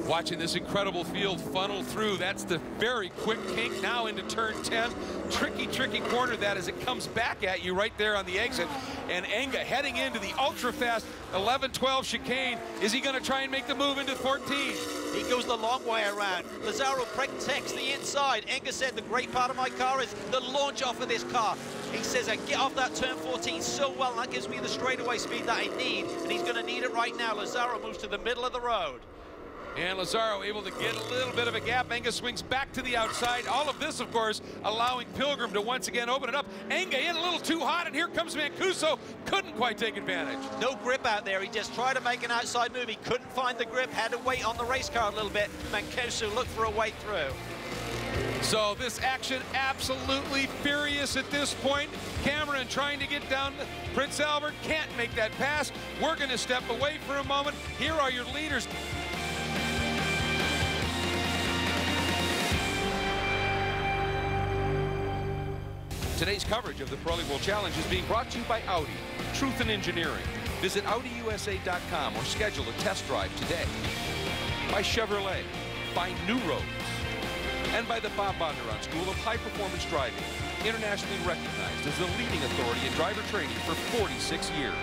A: Watching this incredible field funnel through. That's the very quick kink now into turn 10. Tricky corner that as it comes back at you right there on the exit. And Enga heading into the ultra-fast 11-12 chicane. Is he going to try and make the move into 14?
C: He goes the long way around. Lazzaro protects the inside. Enga said the great part of my car is the launch off of this car. He says I get off that turn 14 so well, and that gives me the straightaway speed that I need, and he's going to need it right now. Lazzaro moves to the middle of the road.
A: And Lazzaro able to get a little bit of a gap. Enga swings back to the outside. All of this, of course, allowing Pilgrim to once again open it up. Enga in a little too hot, and here comes Mancuso. Couldn't quite take advantage.
B: No grip out there. He just tried to make an outside move. He couldn't find the grip, had to wait on the race car a little bit. Mancuso looked for a way through.
A: So this action absolutely furious at this point. Cameron trying to get down. Prince Albert can't make that pass. We're going to step away for a moment. Here are your leaders. Today's coverage of the Pirelli World Challenge is being brought to you by Audi, Truth in Engineering. Visit AudiUSA.com or schedule a test drive today. By Chevrolet, by New Roads, and by the Bob Bondurant School of High Performance Driving, internationally recognized as the leading authority in driver training for 46 years.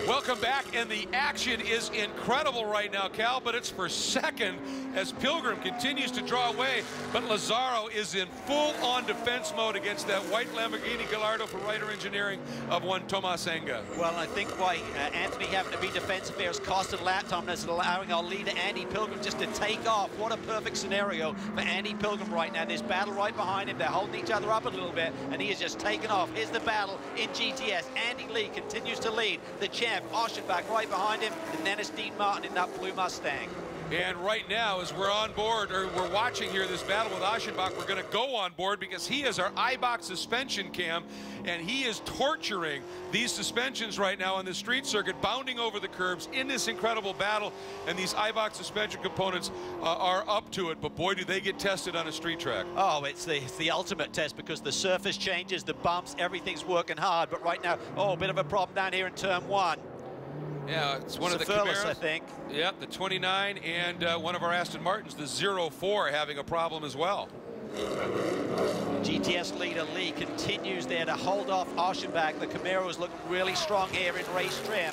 A: Welcome back, and the action is incredible right now, Cal, but it's for second as Pilgrim continues to draw away, but Lazzaro is in full-on defense mode against that white Lamborghini Gallardo for Ryder Engineering of one Tomas Enga.
B: Well, I think why Anthony having to be defensive here has costed lap time, is allowing our leader Andy Pilgrim just to take off. What a perfect scenario for Andy Pilgrim right now. There's battle right behind him. They're holding each other up a little bit, and he is just taking off. Here's the battle in GTS. Andy Lee continues to lead. The champ, Oshenbach, right behind him, and then it's Dean Martin in that blue Mustang.
A: And right now, as we're on board, or we're watching here this battle with Oshenbach, we're going to go on board because he is our iBox suspension cam, and he is torturing these suspensions right now on the street circuit, bounding over the curbs in this incredible battle, and these iBox suspension components are up to it, but boy, do they get tested on a street track.
B: Oh, it's the ultimate test because the surface changes, the bumps, everything's working hard, but right now, oh, a bit of a problem down here in turn one.
A: Yeah, it's one of the
B: Camaros, I think.
A: Yep, the 29, and one of our Aston Martins, the 04, having a problem as well.
B: GTS leader Lee continues there to hold off Oshenbach. The Camaro is looking really strong here in race trim.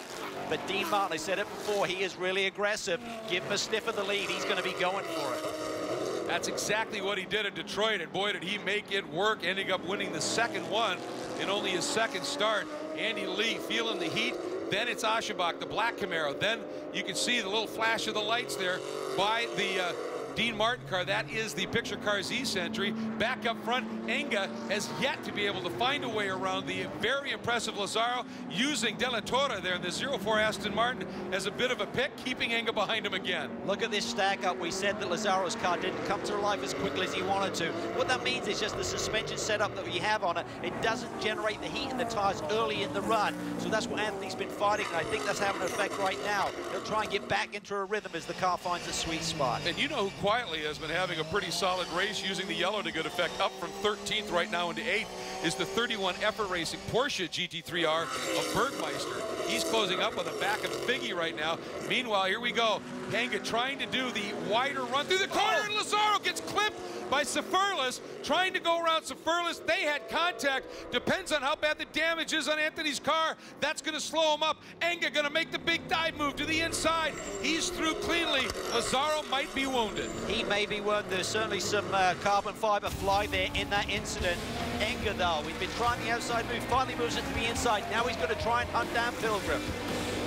B: But Dean Martin, I said it before, he is really aggressive. Give him a sniff of the lead. He's going to be going for it.
A: That's exactly what he did at Detroit, and boy, did he make it work, ending up winning the second one in only his second start. Andy Lee feeling the heat. Then it's Oshenbach, the black Camaro. Then you can see the little flash of the lights there by the Dean Martin car. That is the Picture Car Z Century. Back up front, Enga has yet to be able to find a way around the very impressive Lazzaro, using De La Torre there in the 04 Aston Martin as a bit of a pick, keeping Enga behind him again.
B: Look at this stack up. We said that Lazzaro's car didn't come to life as quickly as he wanted to. What that means is just the suspension setup that we have on it. It doesn't generate the heat in the tires early in the run. So that's what Anthony's been fighting, and I think that's having an effect right now. He'll try and get back into a rhythm as the car finds a sweet spot.
A: And you know who quietly has been having a pretty solid race, using the yellow to good effect, up from 13th right now into 8th, is the 31 Effort Racing Porsche GT3R of Bergmeister. He's closing up on the back of Figgy right now. Meanwhile, here we go. Enga trying to do the wider run through the corner, and Lazzaro gets clipped by Sefurlis, trying to go around Sefurlis. They had contact. Depends on how bad the damage is on Anthony's car. That's going to slow him up. Enga going to make the big dive move to the inside. He's through cleanly. Lazzaro might be wounded.
B: He may be wounded. There's certainly some carbon fiber fly there in that incident. Enga, though, we've been trying the outside move, finally moves it to the inside. Now he's going to try and hunt down Pilgrim.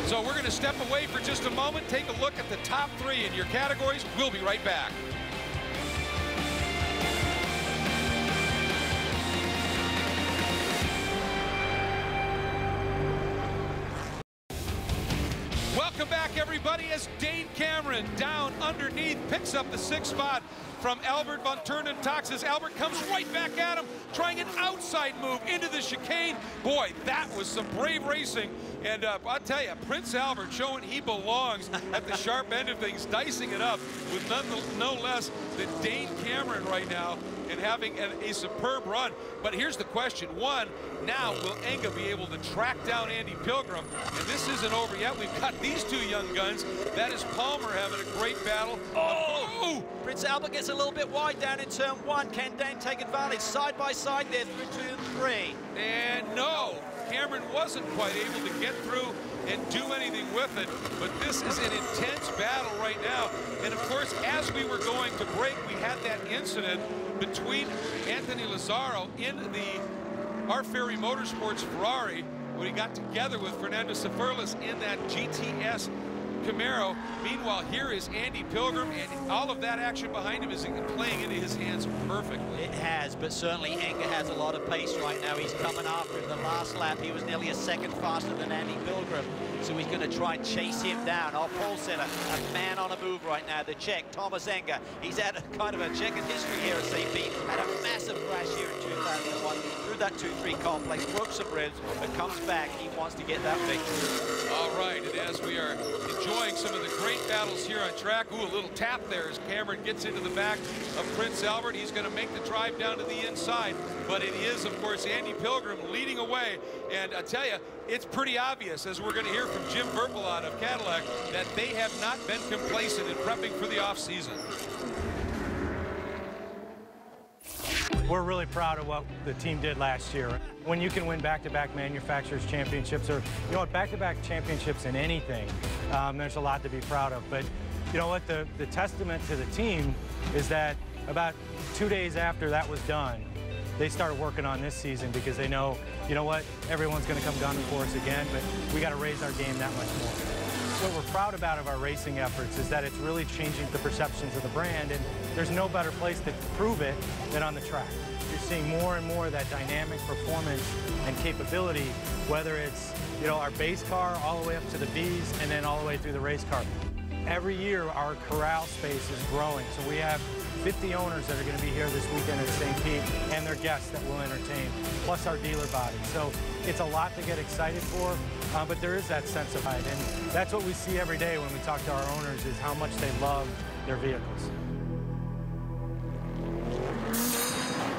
A: So we're going to step away for just a moment, take a look at the top 3 in your categories. We'll be right back. Welcome back, everybody, as Dane Cameron down underneath picks up the 6th spot from Albert von Turnen Taxis. Albert comes right back at him, trying an outside move into the chicane. Boy, that was some brave racing. And I'll tell you, Prince Albert showing he belongs at the sharp end of things, dicing it up with no less than Dane Cameron right now, and having a superb run. But here's the question. One, now will Enga be able to track down Andy Pilgrim? And this isn't over yet. We've got these 2 young guns. That is Palmer having a great battle.
B: Oh! Prince Albert gets a little bit wide down in turn 1. Can Dane take advantage? Side by side there through turn 3.
A: And no, Cameron wasn't quite able to get through and do anything with it, but this is an intense battle right now. And of course, as we were going to break, we had that incident between Anthony Lazzaro in the Our Ferry Motorsports Ferrari when he got together with Fernando Ceferlis in that GTS Camaro. Meanwhile, here is Andy Pilgrim, and all of that action behind him is playing into his hands perfectly.
B: It has, but certainly Enga has a lot of pace right now. He's coming after him. The last lap, he was nearly a second faster than Andy Pilgrim, so he's going to try and chase him down. Our pole setter, a man on a move right now, the Czech, Thomas Enga. He's had kind of a checkered history here at St. Pete. Had a massive crash here in 2001 through that 2-3 complex, broke some ribs, but comes back. He wants to get that victory.
A: All right, and as we are enjoying some of the great battles here on track, ooh, a little tap there as Cameron gets into the back of Prince Albert. He's going to make the drive down to the inside, but it is, of course, Andy Pilgrim leading away. And I tell you, it's pretty obvious, as we're going to hear from Jim Verpelot of Cadillac, that they have not been complacent in prepping for the off-season.
L: We're really proud of what the team did last year. When you can win back-to-back manufacturers championships, or you know what, back-to-back championships in anything, there's a lot to be proud of. But you know what, the testament to the team is that about 2 days after that was done, they started working on this season because they know, you know what, everyone's going to come gunning for us again, but we got to raise our game that much more. What we're proud about of our racing efforts is that it's really changing the perceptions of the brand, and there's no better place to prove it than on the track. You're seeing more and more of that dynamic performance and capability, whether it's, you know, our base car all the way up to the Bs and then all the way through the race car. Every year our corral space is growing, so we have 50 owners that are going to be here this weekend at St. Pete, and their guests that will entertain, plus our dealer body. So it's a lot to get excited for, but there is that sense of pride, and that's what we see every day when we talk to our owners, is how much they love their vehicles.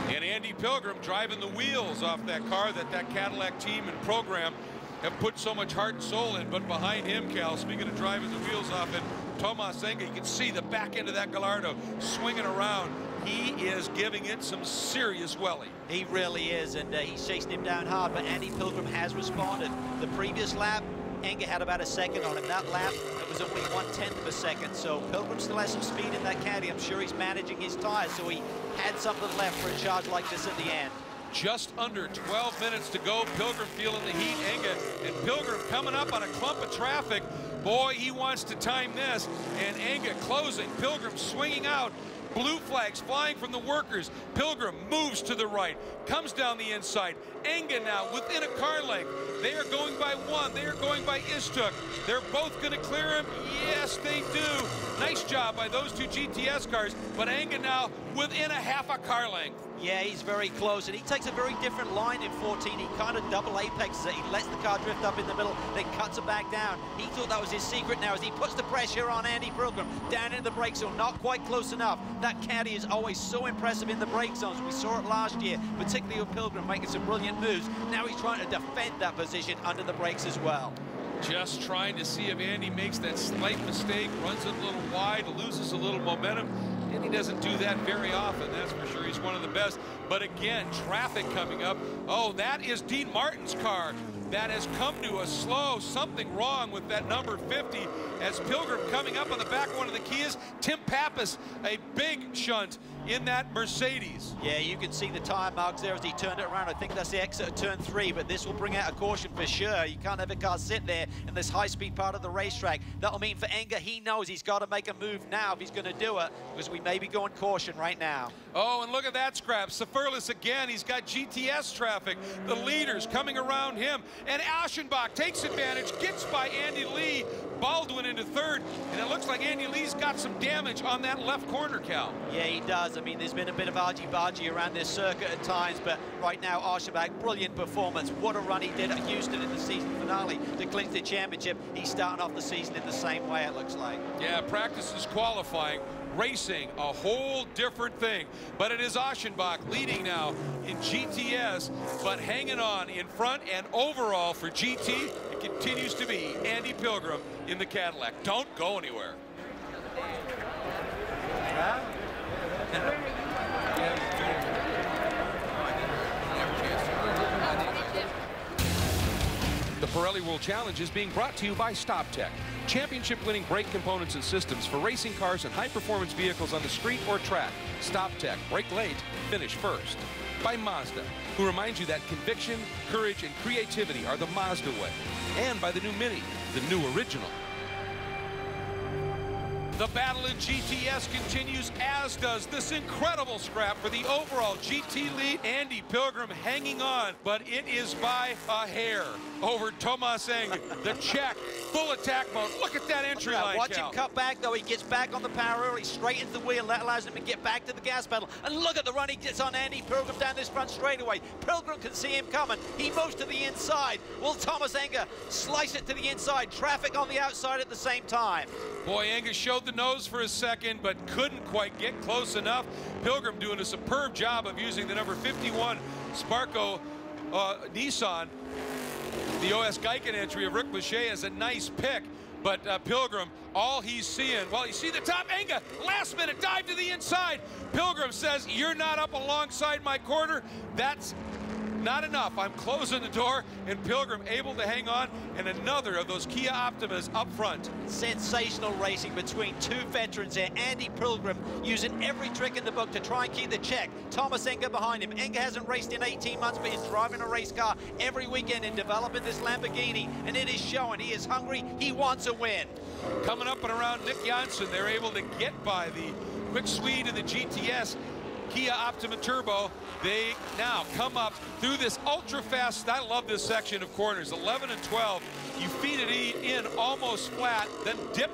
A: And Andy Pilgrim driving the wheels off that car that Cadillac team and program have put so much heart and soul in. But behind him, Cal, speaking of driving the wheels off it, Tomas Enga, you can see the back end of that Gallardo swinging around. He is giving it some serious welly.
B: He really is, and he's chasing him down hard, but Andy Pilgrim has responded. The previous lap, Enga had about a second on him. That lap, it was only 1/10 of a second, so Pilgrim still has some speed in that caddy. I'm sure he's managing his tires, so he had something left for a charge like this at the end.
A: Just under 12 minutes to go. Pilgrim feeling the heat. Enga and Pilgrim coming up on a clump of traffic. Boy, he wants to time this. And Enga closing. Pilgrim swinging out. Blue flags flying from the workers. Pilgrim moves to the right, comes down the inside. Enga now within a car length. They are going by one. They are going by Istuk. They're both going to clear him. Yes, they do. Nice job by those two GTS cars. But Enga now within a half a car length.
B: Yeah, he's very close, and he takes a very different line in 14. He kind of double apexes it. He lets the car drift up in the middle, then cuts it back down. He thought that was his secret now as he puts the pressure on Andy Pilgrim down in the brake zone. Not quite close enough. That caddy is always so impressive in the brake zones. We saw it last year, particularly with Pilgrim making some brilliant moves. Now he's trying to defend that position under the brakes as well.
A: Just trying to see if Andy makes that slight mistake, runs it a little wide, loses a little momentum. And he doesn't do that very often, that's for sure. He's one of the best. But again, traffic coming up. Oh, that is Dean Martin's car. That has come to a slow. Something wrong with that number 50 as Pilgrim coming up on the back of one of the Kias. Tim Pappas, a big shunt in that Mercedes.
B: Yeah, you can see the tire marks there as he turned it around. I think that's the exit of turn 3, but this will bring out a caution for sure. You can't have a car sit there in this high-speed part of the racetrack. That'll mean for Enga, he knows he's got to make a move now if he's going to do it, because we may be going caution right now.
A: Oh, and look at that scrap. Ceferlis again, he's got GTS traffic. The leaders coming around him. And Aschenbach takes advantage, gets by Andy Lee, Baldwin into third, and it looks like Andy Lee's got some damage on that left corner, Cal.
B: Yeah, he does. I mean, there's been a bit of argy-bargy around this circuit at times, but right now, Aschenbach, brilliant performance. What a run he did at Houston in the season finale to clinch the championship. He's starting off the season in the same way, it looks like.
A: Yeah, practice is qualifying. Racing, a whole different thing. But it is Aschenbach leading now in GTS, but hanging on in front and overall for GT, it continues to be Andy Pilgrim in the Cadillac. Don't go anywhere. The Pirelli World Challenge is being brought to you by StopTech. championship-winning brake components and systems for racing cars and high-performance vehicles on the street or track. Stop Tech, brake late, finish first. By Mazda, who reminds you that conviction, courage, and creativity are the Mazda way. And by the new Mini, the new original. The battle in GTS continues, as does this incredible scrap for the overall GT lead. Andy Pilgrim hanging on, but it is by a hair over Tomas Eng, the Czech, full attack mode. Look at that entry line,
B: Watch
A: Cal.
B: him cut back, though. He gets back on the power early, straight into the wheel. That allows him to get back to the gas pedal. And look at the run he gets on Andy Pilgrim down this front straightaway. Pilgrim can see him coming. He moves to the inside. Will Thomas Enger slice it to the inside? Traffic on the outside at the same time.
A: Boy, Enger showed the nose for a second, but couldn't quite get close enough. Pilgrim doing a superb job of using the number 51 Sparco Nissan. The OS Geiken entry of Rick Boucher is a nice pick, but Pilgrim, all he's seeing, well, you see the top, Enger, last minute dive to the inside. Pilgrim says, you're not up alongside my quarter. That's not enough. I'm closing the door, and Pilgrim able to hang on, and another of those Kia Optimas up front.
B: Sensational racing between two veterans there. Andy Pilgrim using every trick in the book to try and keep the check. Thomas Enger behind him. Enger hasn't raced in 18 months, but he's driving a race car every weekend and developing this Lamborghini, and it is showing. He is hungry. He wants a win.
A: Coming up and around Nick Janssen, they're able to get by the quick Swede in the GTS Kia Optima Turbo. They now come up through this ultra fast, I love this section of corners, 11 and 12. You feed it in almost flat, then dip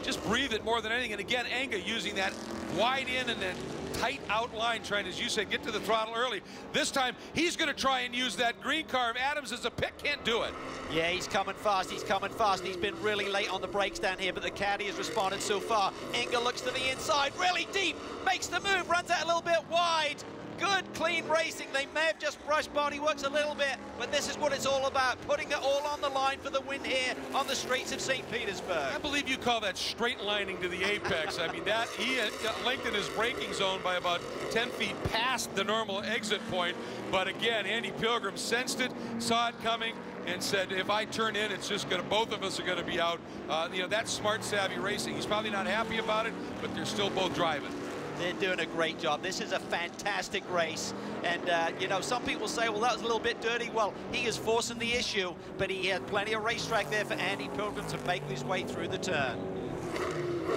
A: just breathe it more than anything. And again, Enger using that wide in and then tight outline, trying, as you said, get to the throttle early. This time, he's going to try and use that green car. If Adams is a pick, can't do it.
B: Yeah, he's coming fast. He's coming fast. He's been really late on the brakes down here, but the Caddy has responded so far. Enger looks to the inside, really deep, makes the move, runs out a little bit wide. Good, clean racing. They may have just brushed bodyworks a little bit, but this is what it's all about, putting it all on the line for the win here on the streets of St. Petersburg.
A: I believe you call that straight lining to the apex. I mean, that he lengthened his braking zone by about 10 feet past the normal exit point. But again, Andy Pilgrim sensed it, saw it coming, and said, if I turn in, it's just going to, both of us are going to be out. You know, that's smart, savvy racing. He's probably not happy about it, but they're still both driving.
B: They're doing a great job. This is a fantastic race. And, you know, some people say, well, that was a little bit dirty. Well, he is forcing the issue, but he had plenty of racetrack there for Andy Pilgrim to make his way through the turn.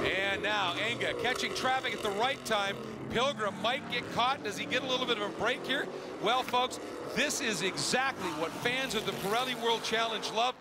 A: And now Enger catching traffic at the right time. Pilgrim might get caught. Does he get a little bit of a break here? Well, folks, this is exactly what fans of the Pirelli World Challenge love.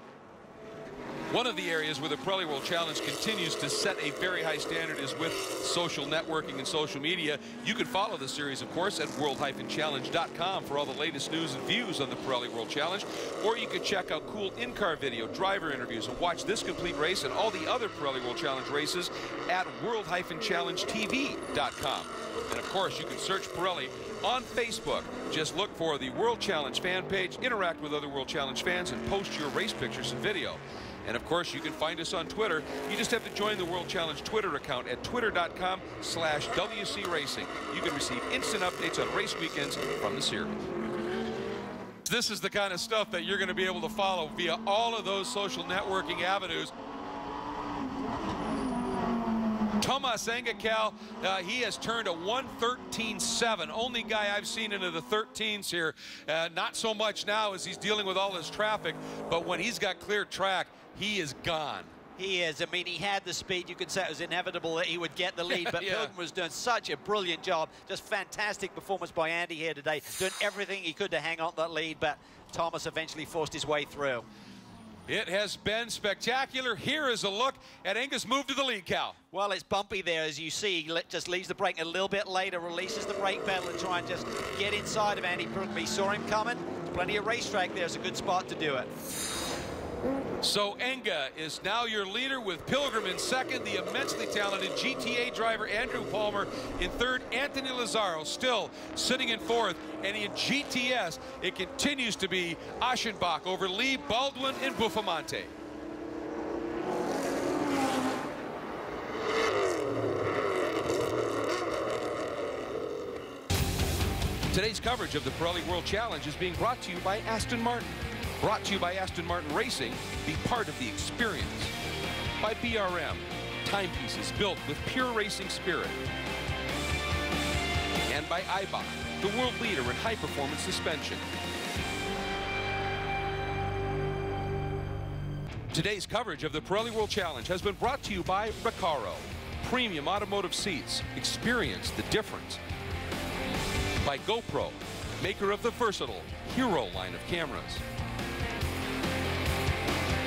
A: One of the areas where the Pirelli World Challenge continues to set a very high standard is with social networking and social media. You can follow the series, of course, at world-challenge.com for all the latest news and views on the Pirelli World Challenge. Or you can check out cool in-car video, driver interviews, and watch this complete race and all the other Pirelli World Challenge races at world-challengetv.com. And, of course, you can search Pirelli on Facebook. Just look for the World Challenge fan page, interact with other World Challenge fans, and post your race pictures and video. And of course, you can find us on Twitter. You just have to join the World Challenge Twitter account at twitter.com/WC Racing. You can receive instant updates on race weekends from the series. This is the kind of stuff that you're going to be able to follow via all of those social networking avenues. Tomas Enger, Cal, he has turned a 1:13.7. Only guy I've seen into the 13s here. Not so much now as he's dealing with all this traffic, but when he's got clear track, he is gone.
B: He is. I mean, he had the speed. You could say it was inevitable that he would get the lead, but
A: Yeah.
B: Pilgrim was doing such a brilliant job. Just fantastic performance by Andy here today, doing everything he could to hang on that lead, but Thomas eventually forced his way through.
A: It has been spectacular. Here is a look at Enger's move to the lead, Cal.
B: Well, it's bumpy there, as you see. He just leaves the brake a little bit later, releases the brake pedal and try and just get inside of Andy Pilgrim. He saw him coming. Plenty of racetrack there. It's a good spot to do it.
A: So Enger is now your leader with Pilgrim in second, the immensely talented GTA driver Andrew Palmer in third, Anthony Lazzaro still sitting in fourth, and in GTS it continues to be Aschenbach over Lee, Baldwin, and Buffamonte. Today's coverage of the Pirelli World Challenge is being brought to you by Aston Martin. Brought to you by Aston Martin Racing. Be part of the experience. by BRM, timepieces built with pure racing spirit. And by Eibach, the world leader in high-performance suspension. Today's coverage of the Pirelli World Challenge has been brought to you by Recaro, premium automotive seats. Experience the difference. By GoPro, maker of the versatile Hero line of cameras.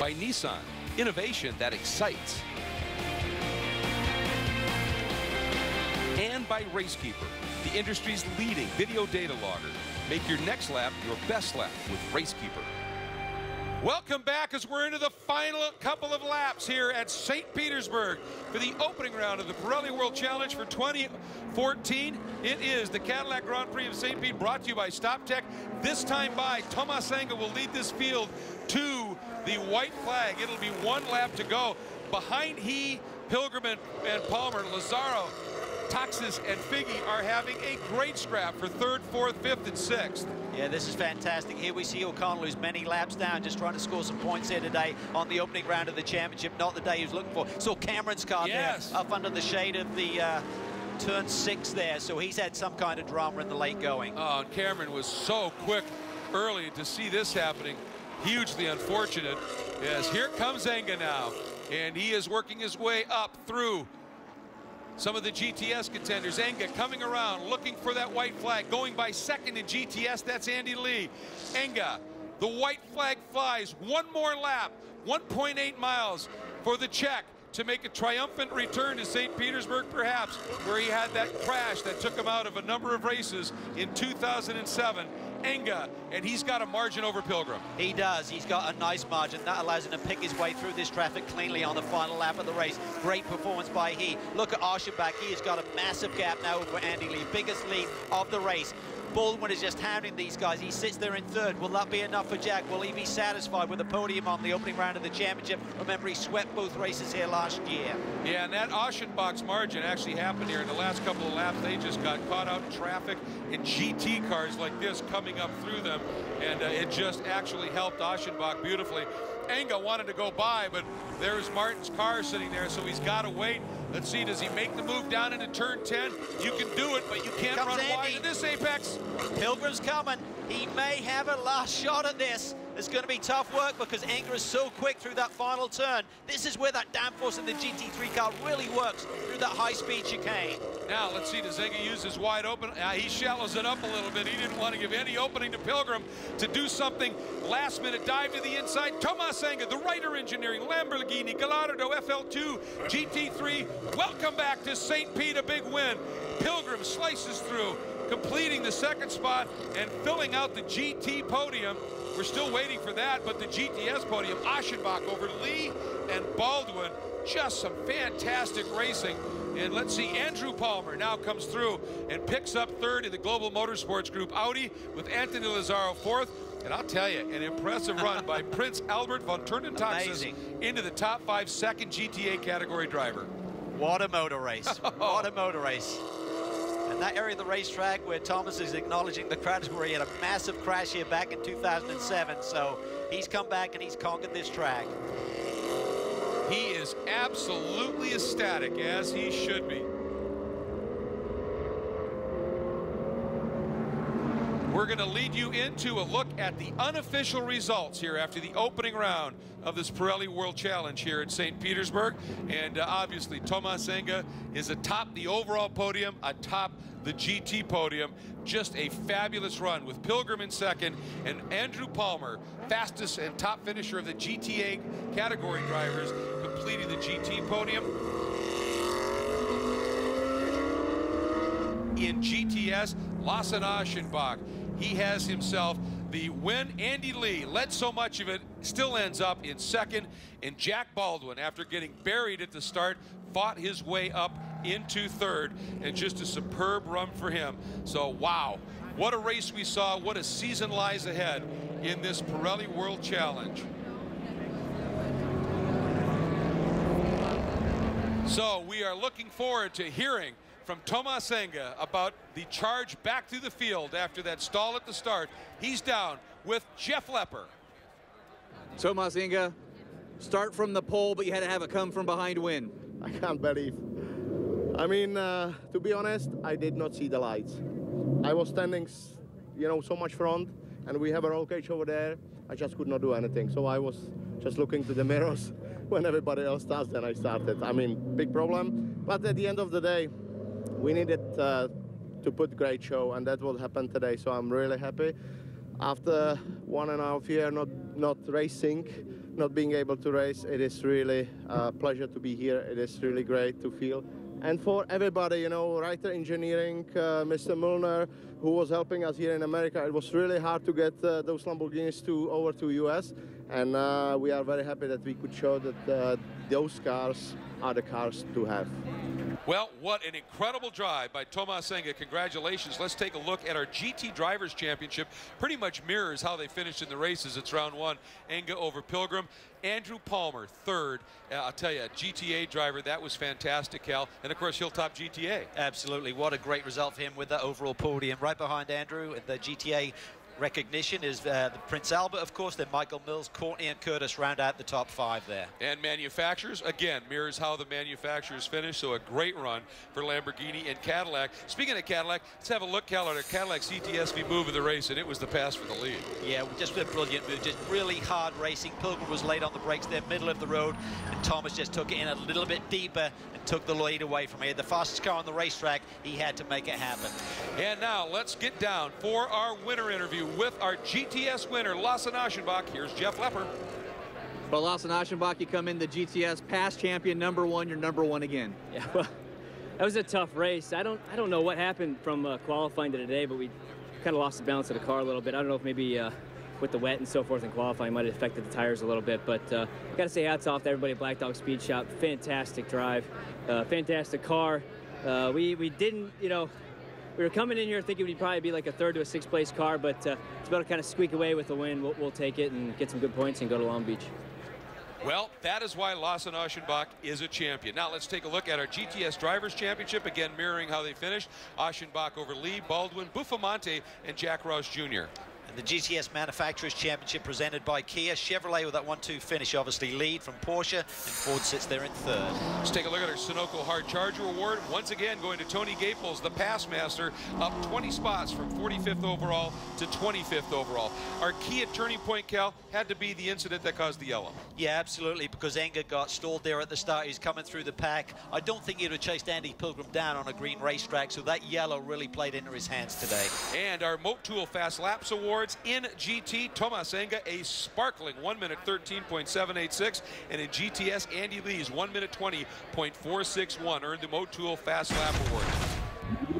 A: By Nissan, innovation that excites. And by RaceKeeper, the industry's leading video data logger. Make your next lap your best lap with RaceKeeper. Welcome back as we're into the final couple of laps here at St. Petersburg for the opening round of the Pirelli World Challenge for 2014. It is the Cadillac Grand Prix of St. Pete, brought to you by StopTech. This time by, Tomas Enga will lead this field to the white flag. It'll be one lap to go. Behind he, Pilgrim and Palmer, Lazaro, Taxis and Figge are having a great scrap for 3rd, 4th, 5th, and 6th.
B: Yeah, this is fantastic. Here we see O'Connell, who's many laps down, just trying to score some points here today on the opening round of the championship. Not the day he was looking for. Saw Cameron's car there, up under the shade of the turn 6 there. So he's had some kind of drama in the late going.
A: Oh, and Cameron was so quick early to see this happening. Hugely unfortunate. Yes, here comes Enga now. And he is working his way up through some of the GTS contenders. Enga coming around, looking for that white flag, going by 2nd in GTS. That's Andy Lee. Enga, the white flag flies. One more lap, 1.8 miles for the Czech to make a triumphant return to St. Petersburg, perhaps, where he had that crash that took him out of a number of races in 2007. Enga, and he's got a margin over Pilgrim.
B: He does. He's got a nice margin. That allows him to pick his way through this traffic cleanly on the final lap of the race. Great performance by he. Look at Aschenbach. He has got a massive gap now over Andy Lee. Biggest lead of the race. Baldwin is just hounding these guys. He sits there in 3rd. Will that be enough for Jack? Will he be satisfied with the podium on the opening round of the championship? Remember, he swept both races here last year.
A: Yeah, and that Aschenbach's margin actually happened here in the last couple of laps. They just got caught out in traffic in GT cars like this coming up through them, and it just actually helped Aschenbach beautifully. Enga wanted to go by, but there's Martin's car sitting there, so he's got to wait. Let's see, does he make the move down into turn 10? You can do it, but you can't run wide in this apex.
B: Pilgrim's coming. He may have a last shot at this. It's going to be tough work because Enga is so quick through that final turn. This is where that downforce in the GT3 car really works through that high-speed chicane.
A: Now, let's see, does Enga use his wide open? He shallows it up a little bit. He didn't want to give any opening to Pilgrim to do something. Last-minute dive to the inside. Tomas Enga, the Ryder Engineering, Lamborghini, Gallardo, FL2, GT3. Welcome back to St. Pete, a big win. Pilgrim slices through, completing the 2nd spot and filling out the GT podium. We're still waiting for that, but the GTS podium, Aschenbach over Lee and Baldwin. Just some fantastic racing. And let's see, Andrew Palmer now comes through and picks up 3rd in the Global Motorsports Group Audi with Anthony Lazaro 4th. And I'll tell you, an impressive run by Prince Albert von Turnen-Taxis into the top 5 second GTA category driver.
B: What a motor race. What a motor race. And that area of the racetrack where Thomas is acknowledging the crowd is where he had a massive crash here back in 2007. So he's come back and he's conquered this track.
A: He is absolutely ecstatic, as he should be. We're going to lead you into a look at the unofficial results here after the opening round of this Pirelli World Challenge here in St. Petersburg. And obviously, Tomas Enga is atop the overall podium, atop the GT podium. Just a fabulous run with Pilgrim in 2nd and Andrew Palmer, fastest and top finisher of the GTA category drivers, completing the GT podium. In GTS, Lasse Aschenbach, he has himself the win. Andy Lee led so much of it, still ends up in 2nd. And Jack Baldwin, after getting buried at the start, fought his way up into 3rd, and just a superb run for him. So, wow, what a race we saw. What a season lies ahead in this Pirelli World Challenge. So we are looking forward to hearing from Tomas Enga about the charge back through the field after that stall at the start. He's down with Jeff Lepper.
D: Tomas Enga, start from the pole, but you had to have it come from behind win.
N: I can't believe. I mean, to be honest, I did not see the lights. I was standing, you know, so much front, and we have a roll cage over there. I just could not do anything. So I was just looking to the mirrors when everybody else starts, then I started. I mean, big problem. But at the end of the day, we needed to put great show, and that's what happened today. So I'm really happy. After 1.5 years not racing, not being able to race, it is really a pleasure to be here. It is really great to feel. And for everybody, you know, Reiter Engineering, Mr. Milner, who was helping us here in America, it was really hard to get those Lamborghinis over to US. And we are very happy that we could show that those cars are the cars to have.
A: Well, what an incredible drive by Tomas Enga. Congratulations. Let's take a look at our GT Drivers' Championship. Pretty much mirrors how they finished in the races. It's round one, Enga over Pilgrim. Andrew Palmer, third. I'll tell you, a GTA driver, that was fantastic, Cal. And, of course, Hilltop GTA.
B: Absolutely. What a great result for him with the overall podium. Right behind Andrew, the GTA recognition is the Prince Albert, of course, then Michael Mills, Courtney, and Curtis round out the top 5 there.
A: And manufacturers, again, mirrors how the manufacturers finished, so a great run for Lamborghini and Cadillac. Speaking of Cadillac, let's have a look, Cal, at our Cadillac CTSV move of the race, and it was the pass for the lead.
B: Yeah, just a brilliant move, just really hard racing. Pilgrim was late on the brakes there, middle of the road, and Thomas just took it in a little bit deeper and took the lead away from here. The fastest car on the racetrack, he had to make it happen.
A: And now let's get down for our winner interview with our GTS winner, Lasse Aschenbach. Here's Jeff Lepper.
D: Well, Lasse Aschenbach, you come in the GTS past champion, #1. You're #1 again.
O: Yeah, well, that was a tough race. I don't know what happened from qualifying to today, but we kind of lost the balance of the car a little bit. I don't know if maybe with the wet and so forth in qualifying might have affected the tires a little bit, but got to say hats off to everybody at Black Dog Speed Shop. Fantastic drive, fantastic car. We didn't, you know, we were coming in here thinking we'd probably be like a 3rd to a 6th place car, but to be able to kind of squeak away with the win, we'll take it and get some good points and go to Long Beach.
A: Well, that is why Lasse Aschenbach is a champion. Now let's take a look at our GTS Drivers' Championship, again mirroring how they finished. Aschenbach over Lee, Baldwin, Buffamonte, and Jack Ross Jr.
B: The GTS Manufacturers' Championship presented by Kia. Chevrolet with that 1-2 finish, obviously lead from Porsche, and Ford sits there in 3rd.
A: Let's take a look at our Sunoco Hard Charger Award. Once again, going to Tony Gaples, the pass master, up 20 spots from 45th overall to 25th overall. Our Kia turning point, Cal, had to be the incident that caused the yellow.
B: Yeah, absolutely, because Enga got stalled there at the start. He's coming through the pack. I don't think he would have chased Andy Pilgrim down on a green racetrack, so that yellow really played into his hands today.
A: And our Motul Fast Laps Awards in GT, Tomas Enga, a sparkling 1:13.786, and in GTS, Andy Lee's 1:20.461 earned the Motul Fast Lap Award.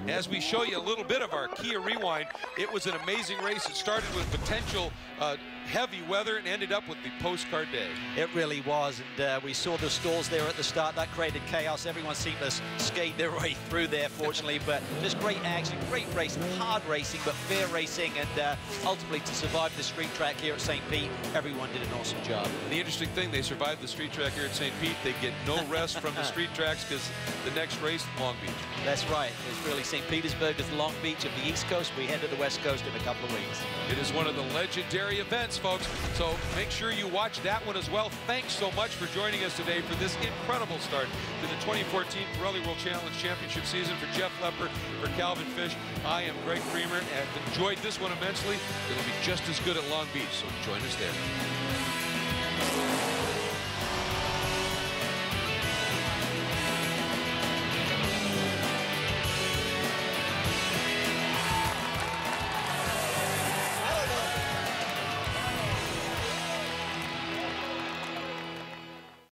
A: As we show you a little bit of our Kia Rewind, it was an amazing race. It started with potential heavy weather and ended up with the postcard day.
B: It really was, and we saw the stalls there at the start. That created chaos. Everyone seemed to skate their way through there, fortunately, but just great action, great racing, hard racing, but fair racing, and ultimately to survive the street track here at St. Pete, everyone did an awesome job.
A: The interesting thing, they survived the street track here at St. Pete. They get no rest from the street tracks because the next race, Long Beach.
B: That's right. It's really St. Petersburg is the Long Beach of the East Coast. We head to the West Coast in a couple of weeks.
A: It is one of the legendary events, folks, so make sure you watch that one as well. Thanks so much for joining us today for this incredible start to the 2014 Pirelli World Challenge Championship season. For Jeff Lepper, for Calvin Fish, I am Greg Creamer, and I've enjoyed this one immensely. It'll be just as good at Long Beach, so join us there.